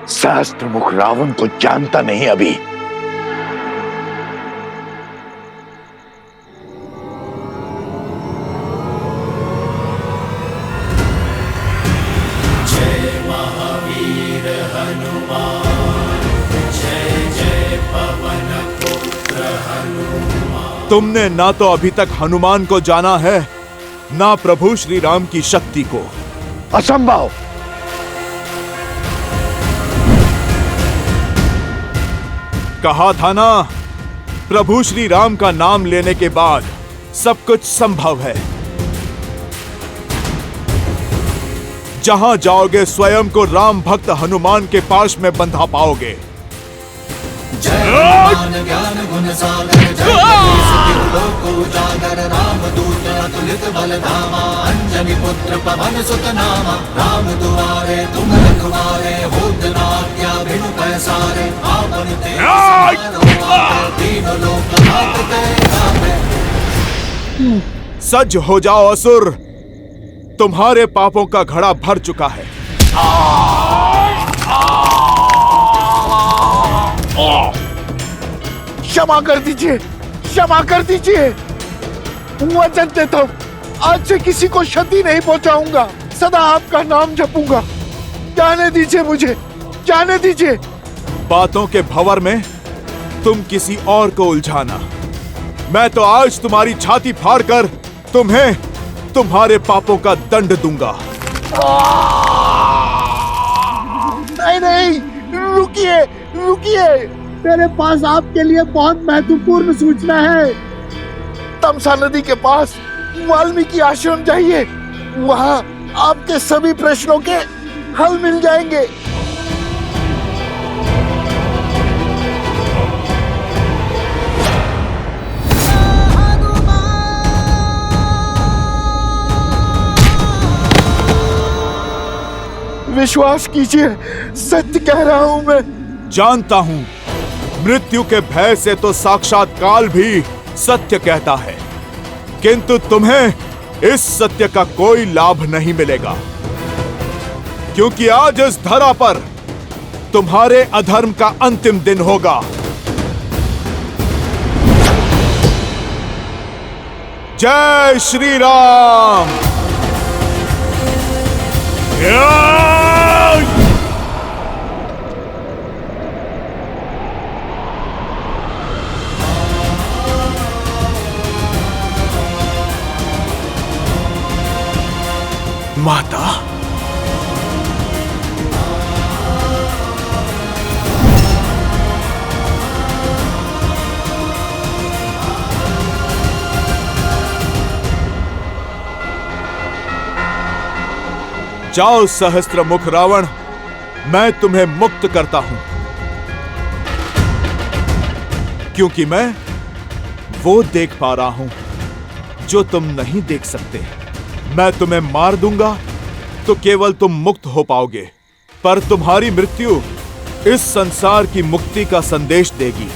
सहस्त्र मुख रावण को जानता नहीं अभी। जय महावीर हनुमान तुमने ना तो अभी तक हनुमान को जाना है, ना प्रभु श्री राम की शक्ति को। असंभव। कहा था ना, प्रभु श्री राम का नाम लेने के बाद सब कुछ संभव है। जहां जाओगे स्वयं को राम भक्त हनुमान के पास में बंधा पाओगे। जय हनुमान ज्ञान गुण सागर, जय कपीस तिहु लोक उजागर, रामदूत अतुलित बल धामा, अंजनी पुत्र पवन सुत नामा। राम दुआरे तुम रखवारे, होत न आज्ञा बिनु पैसारे। आपन तेज तीनों लोक आपते गावे। सज्ज हो जाओ असुर, तुम्हारे पापों का घड़ा भर चुका है। क्षमा कर दीजिए, क्षमा कर दीजिए। वचन देता हूं, आज से किसी को क्षति नहीं पहुंचाऊंगा, सदा आपका नाम जपूंगा। जाने दीजिए मुझे, जाने दीजिए। बातों के भंवर में तुम किसी और को उलझाना। मैं तो आज तुम्हारी छाती फाड़कर तुम्हें तुम्हारे पापों का दंड दूंगा। नहीं नहीं, रुकिए रुकिए, मेरे पास आपके लिए बहुत महत्वपूर्ण सूचना है। तमसा नदी के पास वाल्मीकि आश्रम जाइए, वहां आपके सभी प्रश्नों के हल मिल जाएंगे। विश्वास कीजिए, सत्य कह रहा हूं मैं। जानता हूं, मृत्यु के भय से तो साक्षात काल भी सत्य कहता है, किंतु तुम्हें इस सत्य का कोई लाभ नहीं मिलेगा, क्योंकि आज इस धरा पर तुम्हारे अधर्म का अंतिम दिन होगा। जय श्री राम। माता, जाओ सहस्त्र मुख रावण, मैं तुम्हें मुक्त करता हूं, क्योंकि मैं वो देख पा रहा हूं जो तुम नहीं देख सकते। मैं तुम्हें मार दूंगा तो केवल तुम मुक्त हो पाओगे, पर तुम्हारी मृत्यु इस संसार की मुक्ति का संदेश देगी,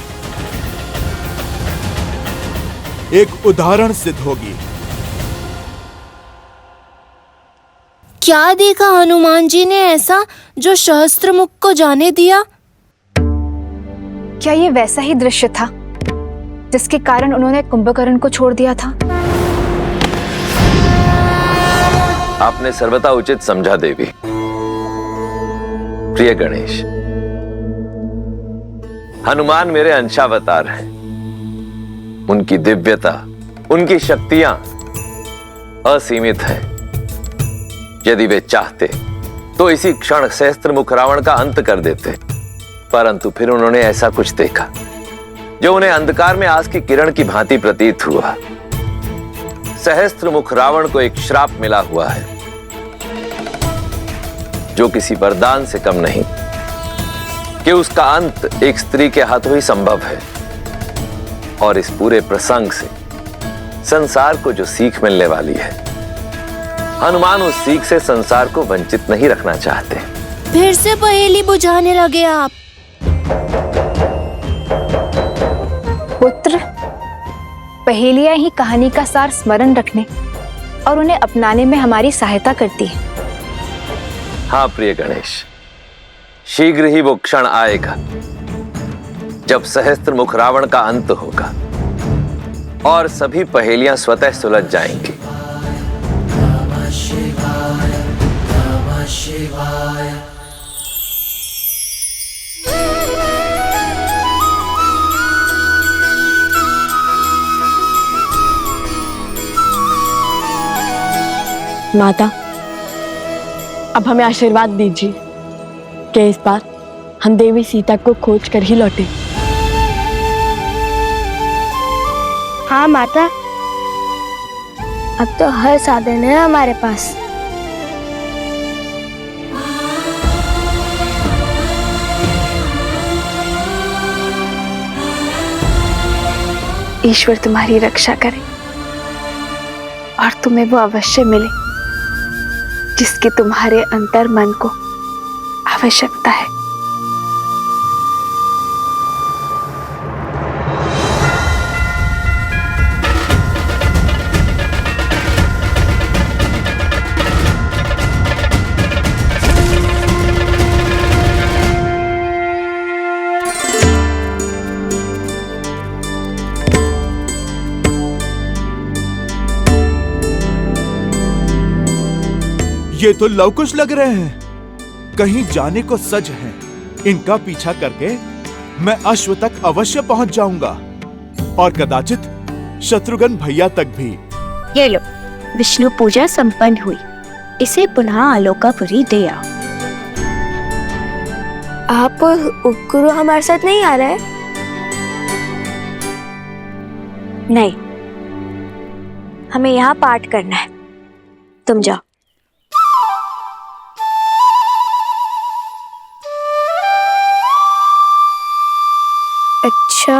एक उदाहरण सिद्ध होगी। क्या देखा हनुमान जी ने ऐसा जो सहस्त्रमुख को जाने दिया? क्या ये वैसा ही दृश्य था जिसके कारण उन्होंने कुंभकर्ण को छोड़ दिया था? आपने सर्वथा उचित समझा देवी। प्रिय गणेश, हनुमान मेरे अंशावतार हैं। उनकी दिव्यता, उनकी शक्तियां असीमित हैं। यदि वे चाहते तो इसी क्षण सहस्त्रमुख रावण का अंत कर देते, परंतु फिर उन्होंने ऐसा कुछ देखा जो उन्हें अंधकार में आज की किरण की भांति प्रतीत हुआ। सहस्त्रमुख रावण को एक श्राप मिला हुआ है जो किसी वरदान से कम नहीं, कि उसका अंत एक स्त्री के हाथों ही संभव है। और इस पूरे प्रसंग से संसार को जो सीख मिलने वाली है, हनुमान उस सीख से संसार को वंचित नहीं रखना चाहते। फिर से पहेली बुझाने लगे आप। पुत्र, पहेलियां ही कहानी का सार स्मरण रखने और उन्हें अपनाने में हमारी सहायता करती है। हाँ प्रिय गणेश, शीघ्र ही वो क्षण आएगा जब सहस्त्रमुख रावण का अंत होगा और सभी पहेलियां स्वतः सुलझ जाएंगी। नमः शिवाय, नमः शिवाय। माता, अब हमें आशीर्वाद दीजिए कि इस बार हम देवी सीता को खोज कर ही लौटे। हाँ माता, अब तो हर साधन है हमारे पास। ईश्वर तुम्हारी रक्षा करे और तुम्हें वो अवश्य मिले जिसकी तुम्हारे अंतर मन को आवश्यकता है। ये तो लवकुश लग रहे हैं, कहीं जाने को सज हैं। इनका पीछा करके मैं अश्व तक अवश्य पहुंच जाऊंगा और कदाचित शत्रुघ्न भैया तक भी। ये लो, विष्णु पूजा संपन्न हुई, इसे पुनः आलोकापुरी दे आओ। आप उपगुरु हमारे साथ नहीं आ रहे? नहीं, हमें यहाँ पाठ करना है, तुम जाओ। अच्छा।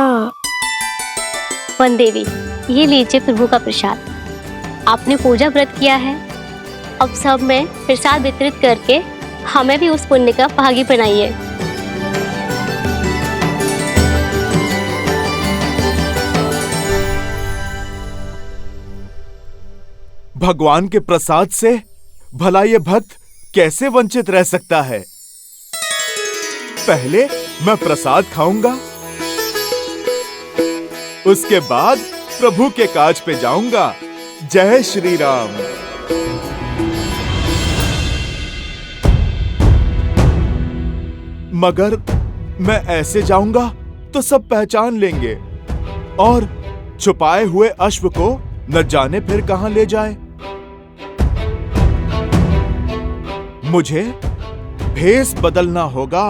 वन देवी, ये लीजिए प्रभु का प्रसाद। आपने पूजा व्रत किया है, अब सब में प्रसाद वितरित करके हमें भी उस पुण्य का भागी बनाइए। भगवान के प्रसाद से भला ये भक्त कैसे वंचित रह सकता है? पहले मैं प्रसाद खाऊंगा, उसके बाद प्रभु के काज पे जाऊंगा। जय श्री राम। मगर मैं ऐसे जाऊंगा तो सब पहचान लेंगे और छुपाए हुए अश्व को न जाने फिर कहां ले जाए। मुझे भेष बदलना होगा।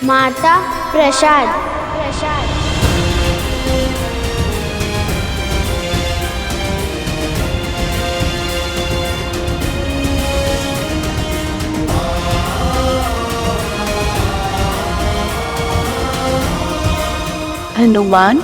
माता प्रसाद। हनुमान,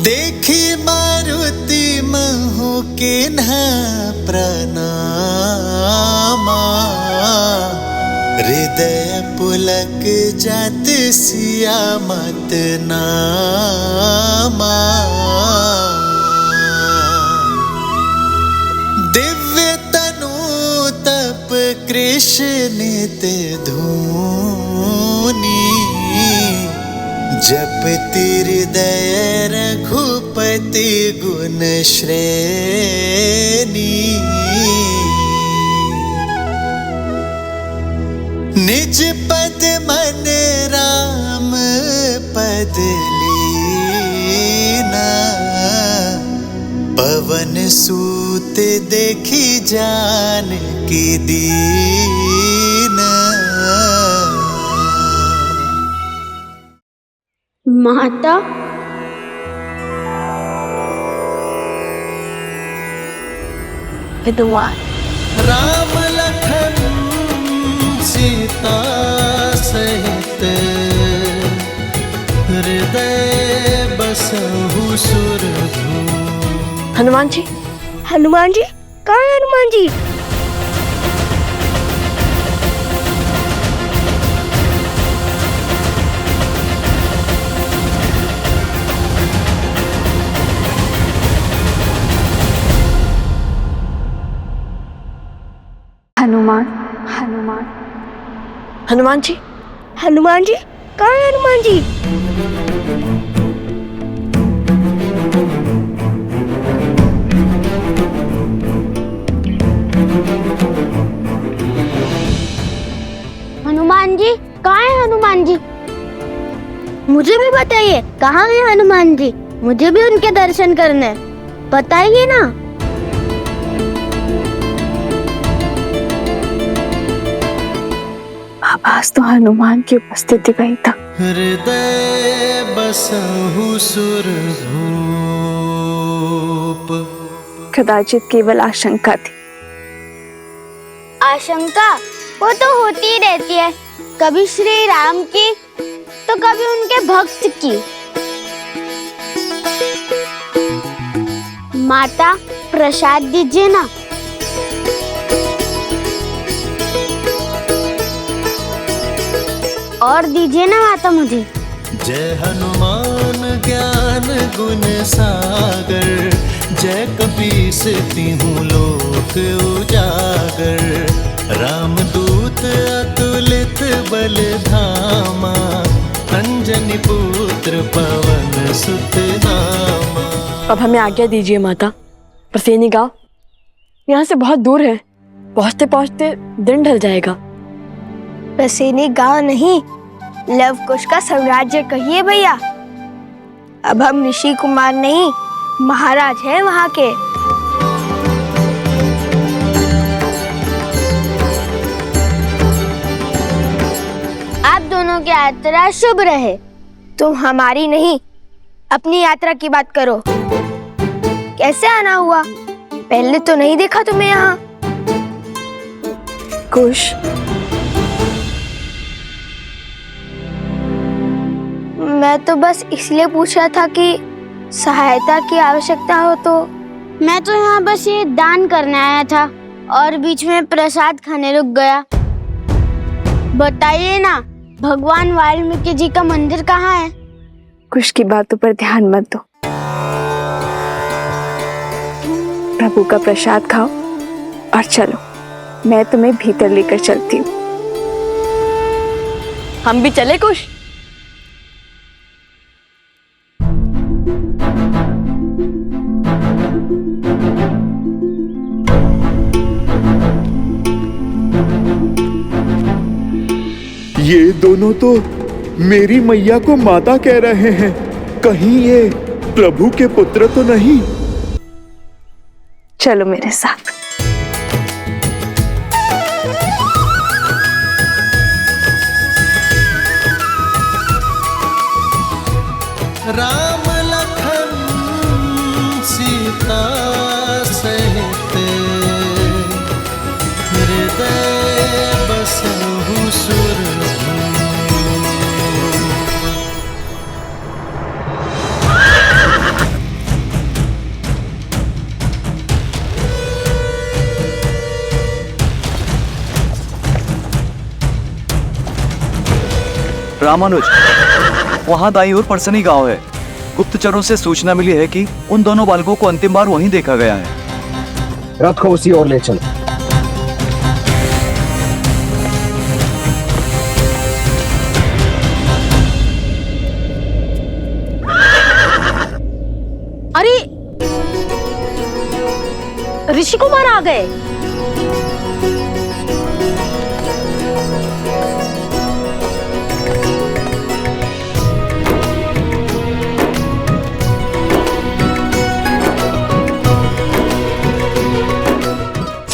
देखी मारुति महु के न प्रणामा, हृदय पुलक जात सिया मत नामा। दिव्य तनु तप कृष्ण धूनी, जप हृदय रघुपति गुण श्रेणी। निज पद मन राम पद लीना, पवन सूत देखी जान की दीना। माता, विद्वान। राम लखन सीता सहित, हृदय बसहु सुरधु। हनुमान जी, हनुमान जी, कहाँ है हनुमान जी? हनुमान, हनुमान, हनुमान जी, हनुमान जी, कहाँ है हनुमान जी? हनुमान जी, कहाँ है हनुमान जी? मुझे भी बताइए, कहाँ है हनुमान जी? मुझे भी उनके दर्शन करने हैं। बताइए ना। आवाज तो हनुमान की उपस्थिति का ही था। हृदय बसहु सुर भूप। कदाचित केवल आशंका थी। आशंका वो तो होती ही रहती है, कभी श्री राम की तो कभी उनके भक्त की। माता प्रसाद दीजिए ना। और दीजिए ना माता मुझे। जय हनुमान ज्ञान गुण सागर, जय कपीस तिहुँ लोक उजागर। रामदूत अतुलित बल धामा, अंजनी पुत्र पवन सुत नामा। अब हमें आज्ञा दीजिए माता। प्रसेनी गांव यहाँ से बहुत दूर है, पहुँचते पहुँचते दिन ढल जाएगा। प्रसेनी गांव नहीं, लवकुश का साम्राज्य कहिए भैया। अब हम ऋषि कुमार नहीं, महाराज हैं वहाँ के। आप दोनों की यात्रा शुभ रहे। तुम हमारी नहीं, अपनी यात्रा की बात करो। कैसे आना हुआ? पहले तो नहीं देखा तुम्हें यहाँ। कुश, मैं तो बस इसलिए पूछ रहा था कि सहायता की आवश्यकता हो तो। मैं तो यहाँ बस ये दान करने आया था और बीच में प्रसाद खाने रुक गया। बताइए ना, भगवान वाल्मीकि जी का मंदिर कहाँ है? कुश की बातों पर ध्यान मत दो। प्रभु का प्रसाद खाओ और चलो, मैं तुम्हें भीतर लेकर चलती हूँ। हम भी चले कुश? ये दोनों तो मेरी मैया को माता कह रहे हैं। कहीं ये प्रभु के पुत्र तो नहीं? चलो मेरे साथ। राम लखन सीता सहित, हृदय बसहु सुर भूप। रामानुज, वहाँ दाईं ओर परसनी गांव है। गुप्तचरों से सूचना मिली है कि उन दोनों बालकों को अंतिम बार वहीं देखा गया है। रथ को उसी ओर ले चलो। अरे ऋषि कुमार आ गए।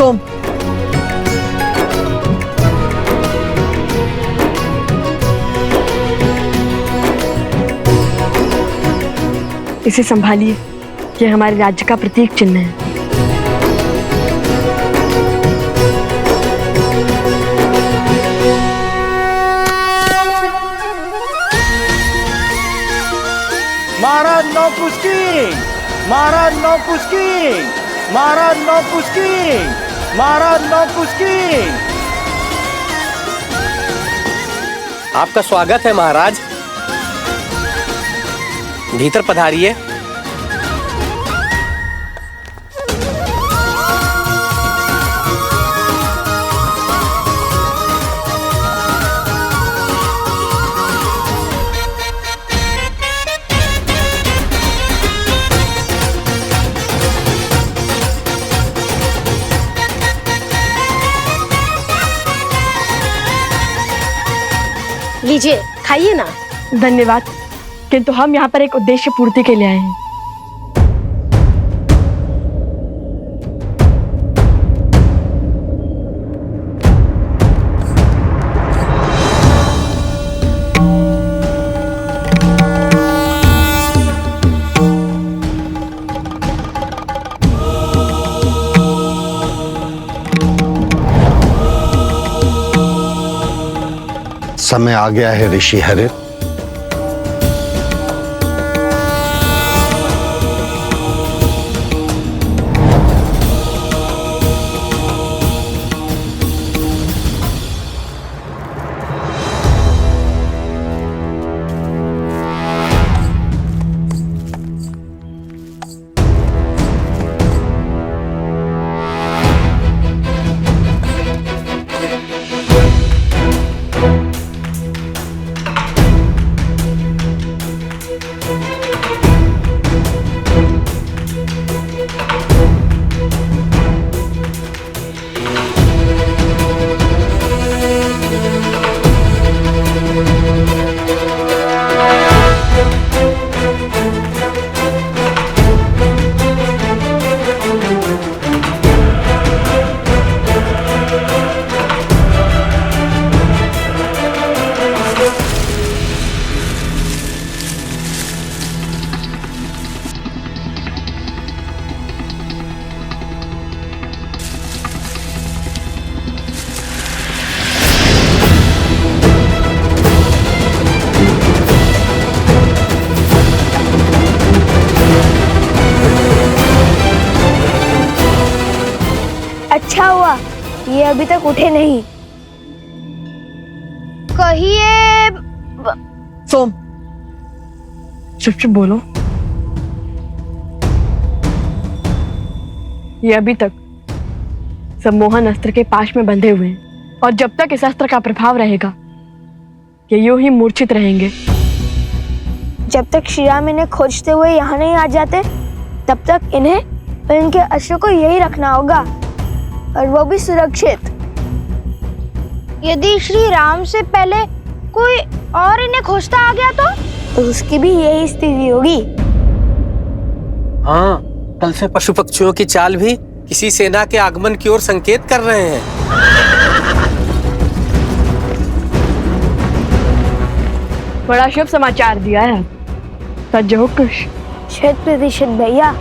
सोम, इसे संभालिए, ये हमारे राज्य का प्रतीक चिन्ह है। महाराज नौकुस्की, महाराज नौकुस्की, महाराज नौकुस्की, महाराज नौकुस्की। आपका स्वागत है महाराज, भीतर पधारिए। लीजिए, खाइए ना। धन्यवाद, किंतु हम यहाँ पर एक उद्देश्य पूर्ति के लिए आए हैं। समय आ गया है ऋषि हरित। अच्छा हुआ ये अभी तक उठे नहीं। कहिए सोम, चुप चुप बोलो। ये अभी तक सम्मोहन अस्त्र के पाश में बंधे हुए हैं और जब तक इस अस्त्र का प्रभाव रहेगा ये यूं ही मूर्छित रहेंगे। जब तक श्री राम इन्हें खोजते हुए यहाँ नहीं आ जाते तब तक इन्हें और इनके अश्व को यही रखना होगा, और वो भी सुरक्षित। यदि श्री राम से पहले कोई और इन्हें खोजता आ गया तो उसकी भी यही स्थिति होगी। हाँ, कल से पशु पक्षियों की चाल भी किसी सेना के आगमन की ओर संकेत कर रहे हैं। बड़ा शुभ समाचार दिया है। सज्ज हो खुश। 100% भैया।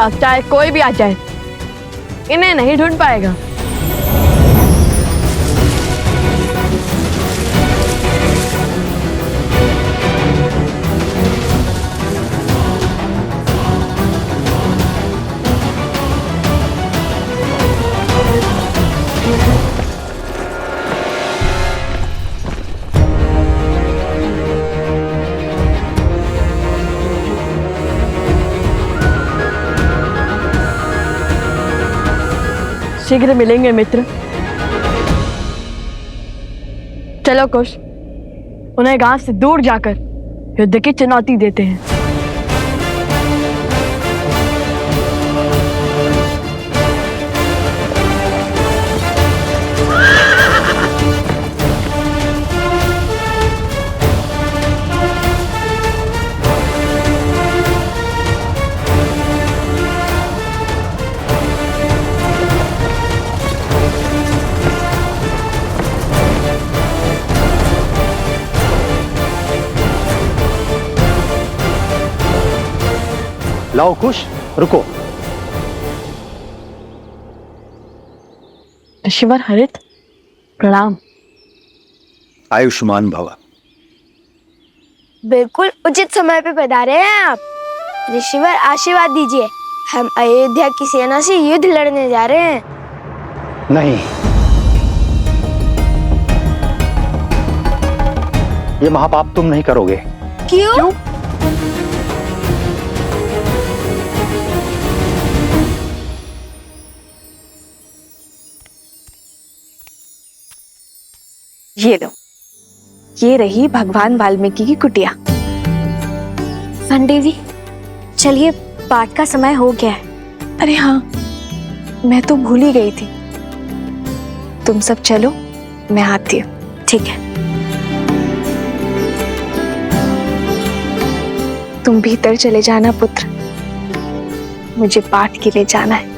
अब चाहे कोई भी आ जाए इन्हें नहीं ढूंढ पाएगा। शीघ्र मिलेंगे मित्र। चलो कुश, उन्हें गांव से दूर जाकर युद्ध की चुनौती देते हैं। लाओ कुश, रुको। ऋषिवर हरित, प्रणाम। आयुष्मान भव। बिल्कुल उचित समय पे पधारे हैं आप। ऋषिवर आशीर्वाद दीजिए, हम अयोध्या की सेना से युद्ध लड़ने जा रहे हैं। नहीं, ये महापाप तुम नहीं करोगे। क्यों? ये लो, ये रही भगवान वाल्मीकि की कुटिया। देवी, चलिए पाठ का समय हो गया है। अरे हाँ, मैं तो भूल ही गई थी। तुम सब चलो, मैं आती हूँ। ठीक है। तुम भीतर चले जाना पुत्र, मुझे पाठ के लिए जाना है।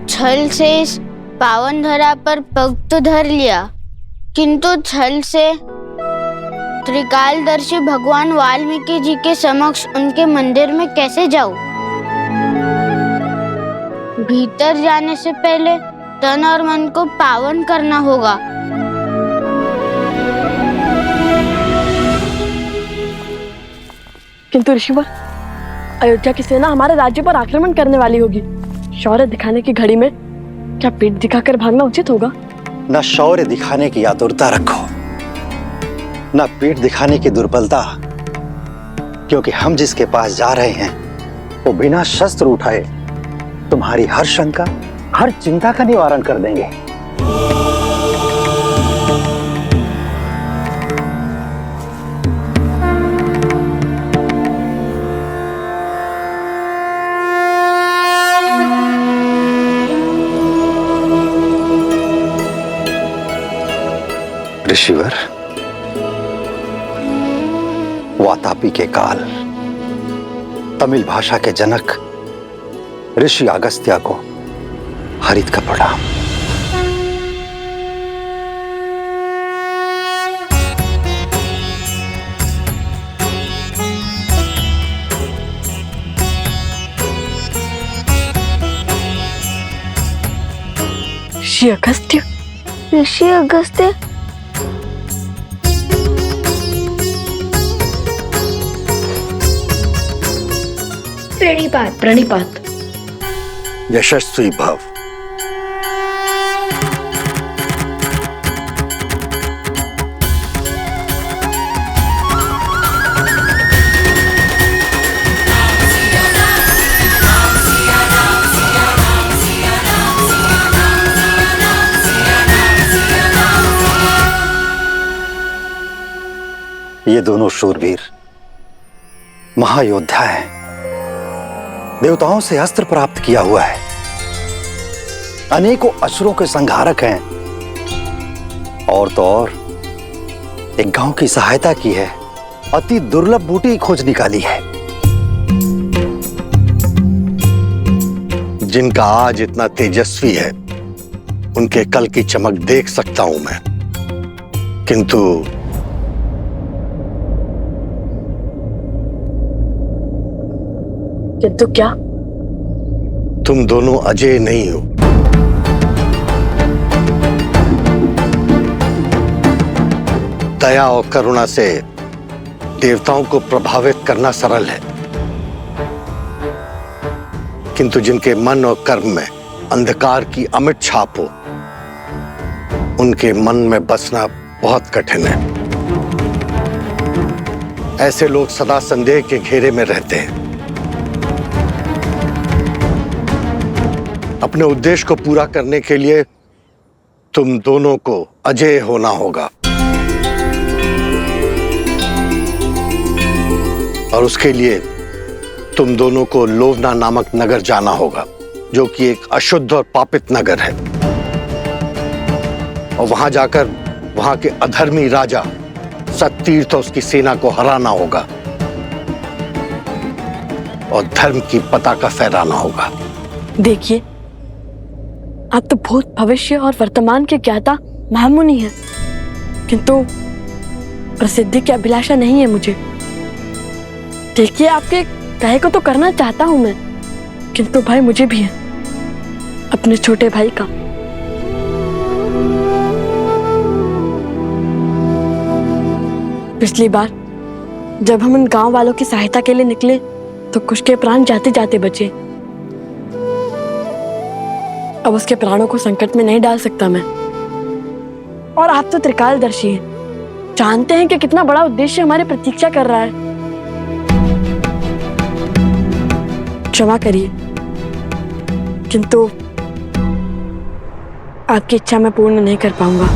छल से इस पावन धरा पर पग तो धर लिया, किंतु छल से त्रिकालदर्शी भगवान वाल्मीकि जी के समक्ष उनके मंदिर में कैसे जाऊं? भीतर जाने से पहले तन और मन को पावन करना होगा। किंतु ऋषिवर, अयोध्या की सेना हमारे राज्य पर आक्रमण करने वाली होगी। शौर्य दिखाने की घड़ी में क्या पीठ दिखाकर भागना उचित होगा? न शौर्य दिखाने की आतुरता रखो, न पीठ दिखाने की दुर्बलता, क्योंकि हम जिसके पास जा रहे हैं वो बिना शस्त्र उठाए तुम्हारी हर शंका, हर चिंता का निवारण कर देंगे। ऋषिवर, वातापी के काल तमिल भाषा के जनक ऋषि अगस्त्य को हरित का प्रणाम। ऋषि अगस्त्य? ऋषि अगस्त्य? प्रणिपात, प्रणिपात। यशस्वी भव। ये दोनों शूरवीर महायोद्धा हैं। देवताओं से अस्त्र प्राप्त किया हुआ है, अनेकों असुरों के संहारक हैं, और तो और एक गांव की सहायता की है, अति दुर्लभ बूटी की खोज निकाली है। जिनका आज इतना तेजस्वी है, उनके कल की चमक देख सकता हूं मैं, किंतु क्या? तुम दोनों अजय नहीं हो। दया और करुणा से देवताओं को प्रभावित करना सरल है, किंतु जिनके मन और कर्म में अंधकार की अमिट छाप हो, उनके मन में बसना बहुत कठिन है। ऐसे लोग सदा संदेह के घेरे में रहते हैं। अपने उद्देश्य को पूरा करने के लिए तुम दोनों को अजेय होना होगा, और उसके लिए तुम दोनों को लोवना नामक नगर जाना होगा, जो कि एक अशुद्ध और पापित नगर है। और वहां जाकर वहां के अधर्मी राजा सत्तीर्थ और उसकी सेना को हराना होगा और धर्म की पताका फहराना होगा। देखिए, आप तो भूत, भविष्य और वर्तमान के ज्ञाता महामुनि हैं, किंतु प्रसिद्धि की अभिलाषा नहीं है मुझे। देखिए, आपके कहे को तो करना चाहता हूं मैं, किंतु भाई मुझे भी है अपने छोटे भाई का। पिछली बार जब हम उन गांव वालों की सहायता के लिए निकले तो कुछ के प्राण जाते जाते बचे। अब उसके प्राणों को संकट में नहीं डाल सकता मैं। और आप तो त्रिकालदर्शी हैं, जानते हैं कि कितना बड़ा उद्देश्य हमारी प्रतीक्षा कर रहा है। क्षमा करिए, किंतु आपकी इच्छा मैं पूर्ण नहीं कर पाऊंगा।